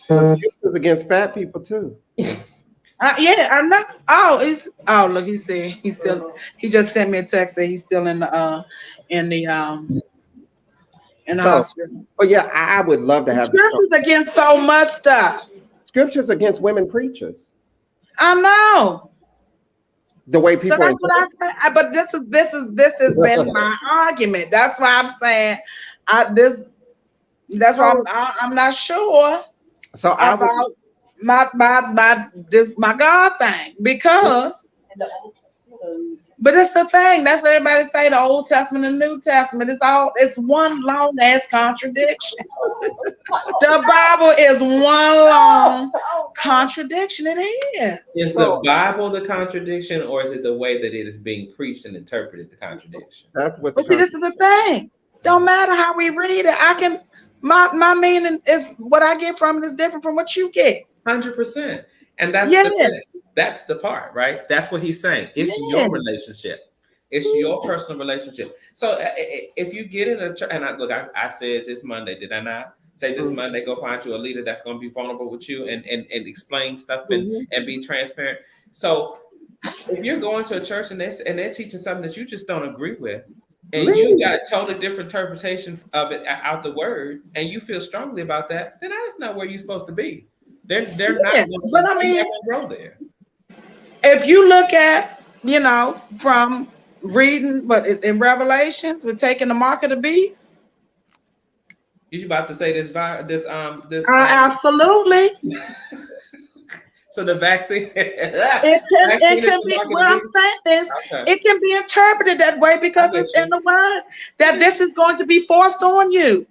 the scriptures against fat people too. Yeah, I know. Oh look, he just sent me a text that he's still in the in the So, hospital. but yeah, I would love to have this Scripture's against so much stuff. scriptures against women preachers. I know. The way So people that's what I interpret. say. But this has been my argument. That's why I'm saying I this that's why so, I'm not sure so I would. about my God thing because but it's the thing. That's what everybody say. The Old Testament and the New Testament. It's one long ass contradiction. The Bible is one long contradiction. It is. Is the Bible the contradiction, or is it the way that it is being preached and interpreted the contradiction? That's what the But see, this is the thing. Don't matter how we read it. My meaning is what I get from it is different from what you get. 100%. And that's Yeah. the thing. That's the part, right? That's what he's saying. It's Yeah. your relationship. It's your personal relationship. So if you get in a church, and I said this Monday, did I not? Say this Monday, go find you a leader that's going to be vulnerable with you and explain stuff and be transparent. So if you're going to a church and they're teaching something that you just don't agree with, and you got a totally different interpretation of it out the word, and you feel strongly about that, then that's not where you're supposed to be. They're not going to, But I mean, they're not going to grow there. if you look at, from reading, but in Revelations, we're taking the mark of the beast. You about to say this? Absolutely. So the vaccine. It can be. What I'm saying is, Okay. it can be interpreted that way because it's in the word that this is going to be forced on you.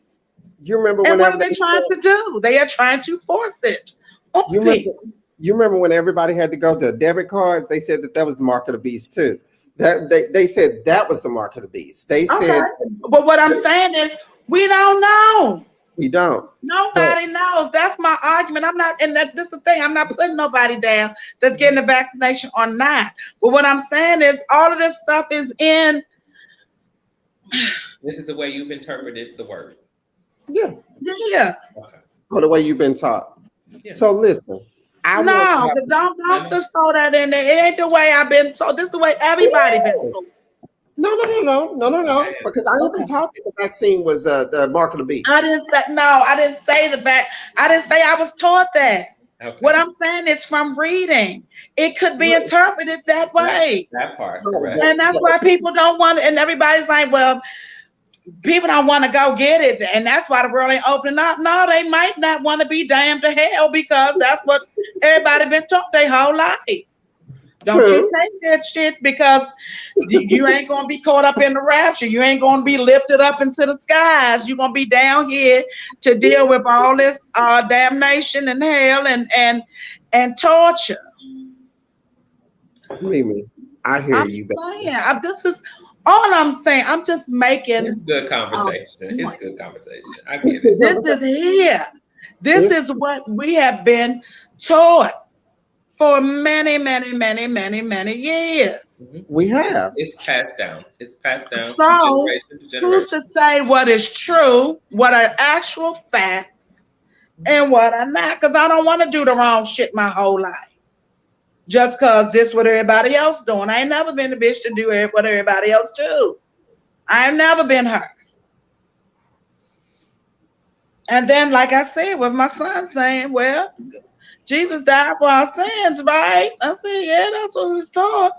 You remember And what whenever are they trying to do? They are trying to force it on you remember, people. you remember when everybody had to go to debit cards? They said that was the mark of the beast too. That they said that was the mark of the beast. They Okay, said but what I'm saying is, we don't know. we don't. Nobody knows. That's my argument. I'm not, and this is the thing. I'm not putting nobody down that's getting the vaccination or not. But what I'm saying is, all of this stuff is in. This is the way you've interpreted the word. Yeah. Yeah. Okay. Or the way you've been taught. Yeah. So listen, I want No, to have, don't just throw that in there. It ain't the way I've been told. This is the way everybody been told. No. Because I have been taught that the vaccine was the mark of the beast. I didn't say the back. I didn't say I was taught that. Okay. What I'm saying is from reading. It could be interpreted that way. That part, correct. And that's why people don't want it. And everybody's like, well, people don't want to go get it. And that's why the world ain't opening up. No, they might not want to be damned to hell because that's what everybody been taught their whole life. Don't you take that shit because you ain't going to be caught up in the rapture. You ain't going to be lifted up into the skies. You're going to be down here to deal with all this damnation and hell and torture. Mimi, I hear you. This is all I'm saying. I'm just making. It's good conversation. It's good conversation. I get it. This is here. This is what we have been taught for many years. We have. It's passed down. It's passed down So, generation to generation. who's to say what is true, what are actual facts, and what are not? Because I don't want to do the wrong shit my whole life. Just because this what everybody else doing. I ain't never been the bitch to do what everybody else do. I've never been her. And then, like I said, with my son saying, well, Jesus died for our sins, right? I said, yeah, that's what we was taught.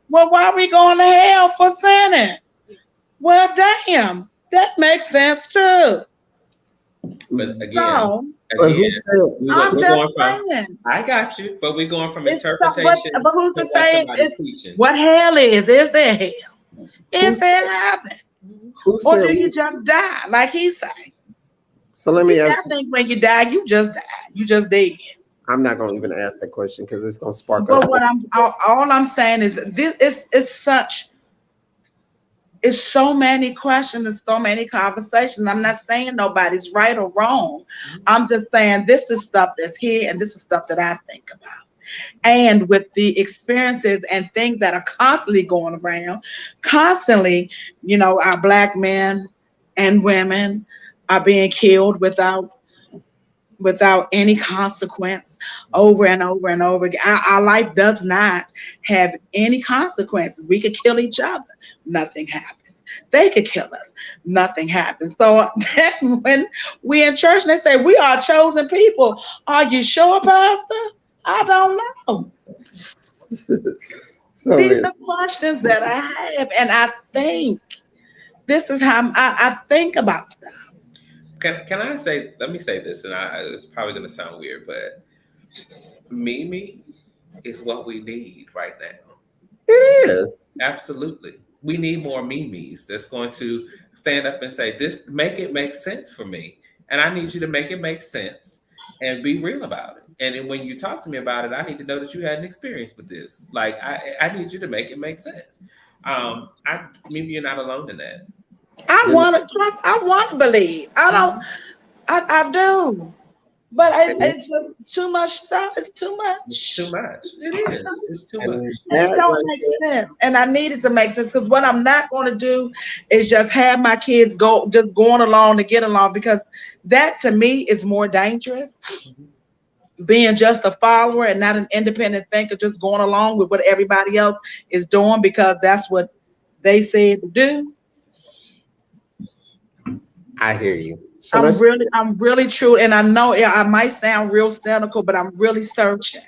Well, why are we going to hell for sinning? Well, damn, that makes sense too. But again, So, we're going from, saying. I got you, but we're going from It's interpretation but who's to to say teaching. what hell is? Is there hell? Is there heaven? Or do you just die, like he say? So let me ask. I think when you die, you just die. You just dead. I'm not going to even ask that question because it's going to spark But us. what all I'm saying is this is it's so many questions and so many conversations. I'm not saying nobody's right or wrong. I'm just saying this is stuff that's here and this is stuff that I think about. And with the experiences and things that are constantly going around, constantly, our Black men and women are being killed without any consequence over and over and over again. Our life does not have any consequences. We could kill each other. Nothing happens. They could kill us. Nothing happens. So when we in church and they say, we are chosen people, are you sure, Pastor? I don't know. These are questions that I have, and I think this is how I think about stuff. Can I say? Let me say this, and it's probably going to sound weird, but Mimi is what we need right now. It is absolutely. We need more Mimis that's going to stand up and say, "This make it make sense for me," and I need you to make it make sense and be real about it. And when you talk to me about it, I need to know that you had an experience with this. Like I need you to make it make sense. Maybe you're not alone in that. I want to trust. I want to believe. I do. But it's just too much stuff. It's too much. It's too much. It is. It's too much. It don't make sense. And I need it to make sense because what I'm not going to do is just have my kids going along to get along, because that to me is more dangerous. Being just a follower and not an independent thinker, just going along with what everybody else is doing because that's what they said to do. I hear you. So I'm really true, and I know I might sound real cynical, but I'm really searching.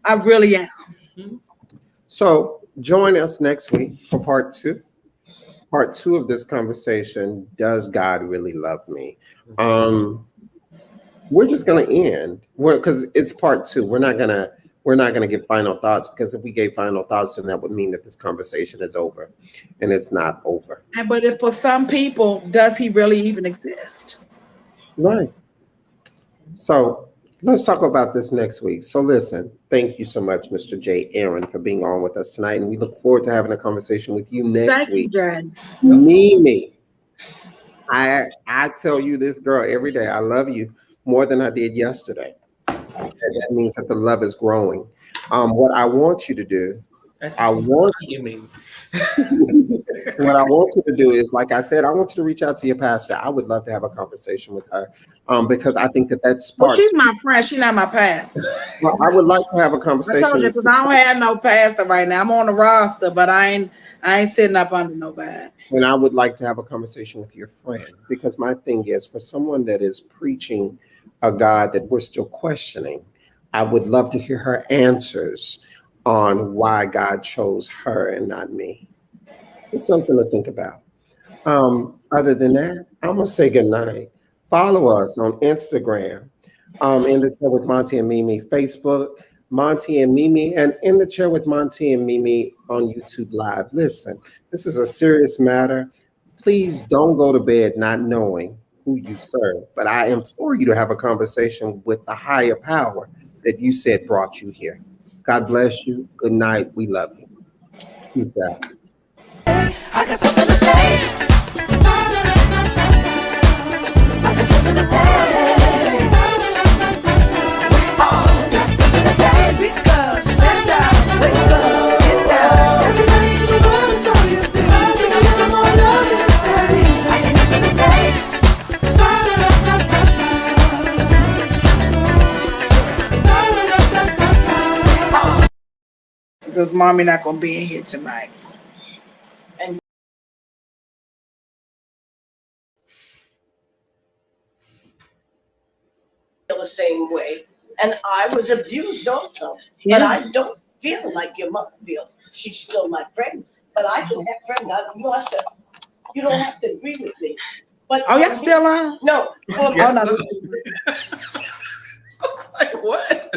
I really am. So join us next week for part 2. Part 2 of this conversation: does God really love me? We're just going to end because it's part 2. We're not going to we're not going to give final thoughts, because if we gave final thoughts, then that would mean that this conversation is over, and it's not over. But if for some people, does he really even exist? Right. So let's talk about this next week. So listen, thank you so much, Mr. J. Aaron, for being on with us tonight, and we look forward to having a conversation with you next Thank you, week. Jay. Mimi, I tell you this, girl, every day, I love you more than I did yesterday. And that means that the love is growing. What I want you to do, I want you mean. what I want you to do is, like I said, I want you to reach out to your pastor. I would love to have a conversation with her, because I think that Well, sparks. she's my friend. She's not my pastor. Well, I would like to have a I conversation. told you, because I don't have no pastor right now. I'm on the roster, but I ain't sitting up under nobody. And I would like to have a conversation with your friend, because my thing is, for someone that is preaching a God that we're still questioning, I would love to hear her answers on why God chose her and not me. It's something to think about. Other than that, I'm gonna say good night. Follow us on Instagram, in the Chair with Montee and Mimi, Facebook, Montee and Mimi, and in the Chair with Montee and Mimi on YouTube Live. Listen, this is a serious matter. Please don't go to bed not knowing who you serve, but I implore you to have a conversation with the higher power that you said brought you here. God bless you. Good night. We love you. Peace out. I got something to say. I got something to say. We all got something to say. Speak up, stand up, wake up, get down. Everybody in the world know you feel this. Speak a little more love, it's that easy. I got something to say. Because mommy not gonna be in here tonight. The same way, and I was abused also. Yeah. But I don't feel like your mother feels. She's still my friend, but I can have friends. You don't have to agree with me. But Oh, y'all still on? no. Oh, no. I was like, what?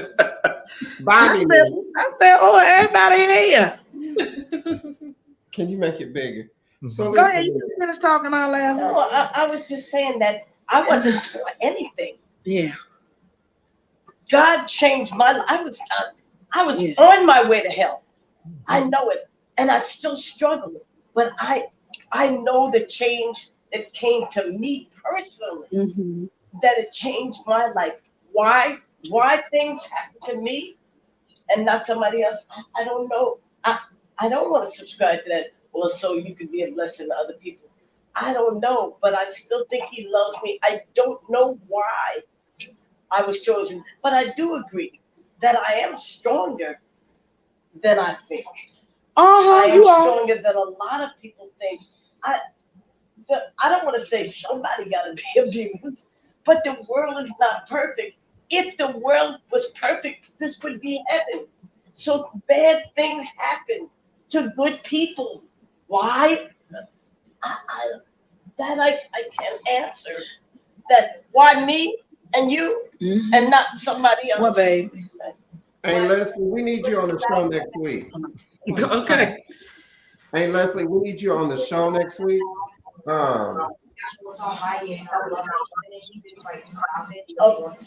Bye, Mimi. I said, oh, everybody here. Can you make it bigger? So Go ahead, listen, you can finish talking all last. No, I was just saying that I wasn't taught anything. Yeah. God changed my life. I was Yeah. on my way to hell. I know it, and I still struggle. But I know the change that came to me personally. Mm-hmm. That it changed my life. Why things happen to me and not somebody else? I don't know. I don't want to subscribe to that. Well, so you can be a blessing to other people. I don't know, but I still think He loves me. I don't know why I was chosen, but I do agree that I am stronger than I think. I am You are. stronger than a lot of people think. I don't want to say somebody got to be abused, but the world is not perfect. If the world was perfect, this would be heaven. So bad things happen to good people. Why? I can't answer that. Why me and you Mm-hmm. and not somebody else? Well, baby. hey Leslie, we need you on the show next week. Okay. Hey Leslie, we need you on the show next week. Oh,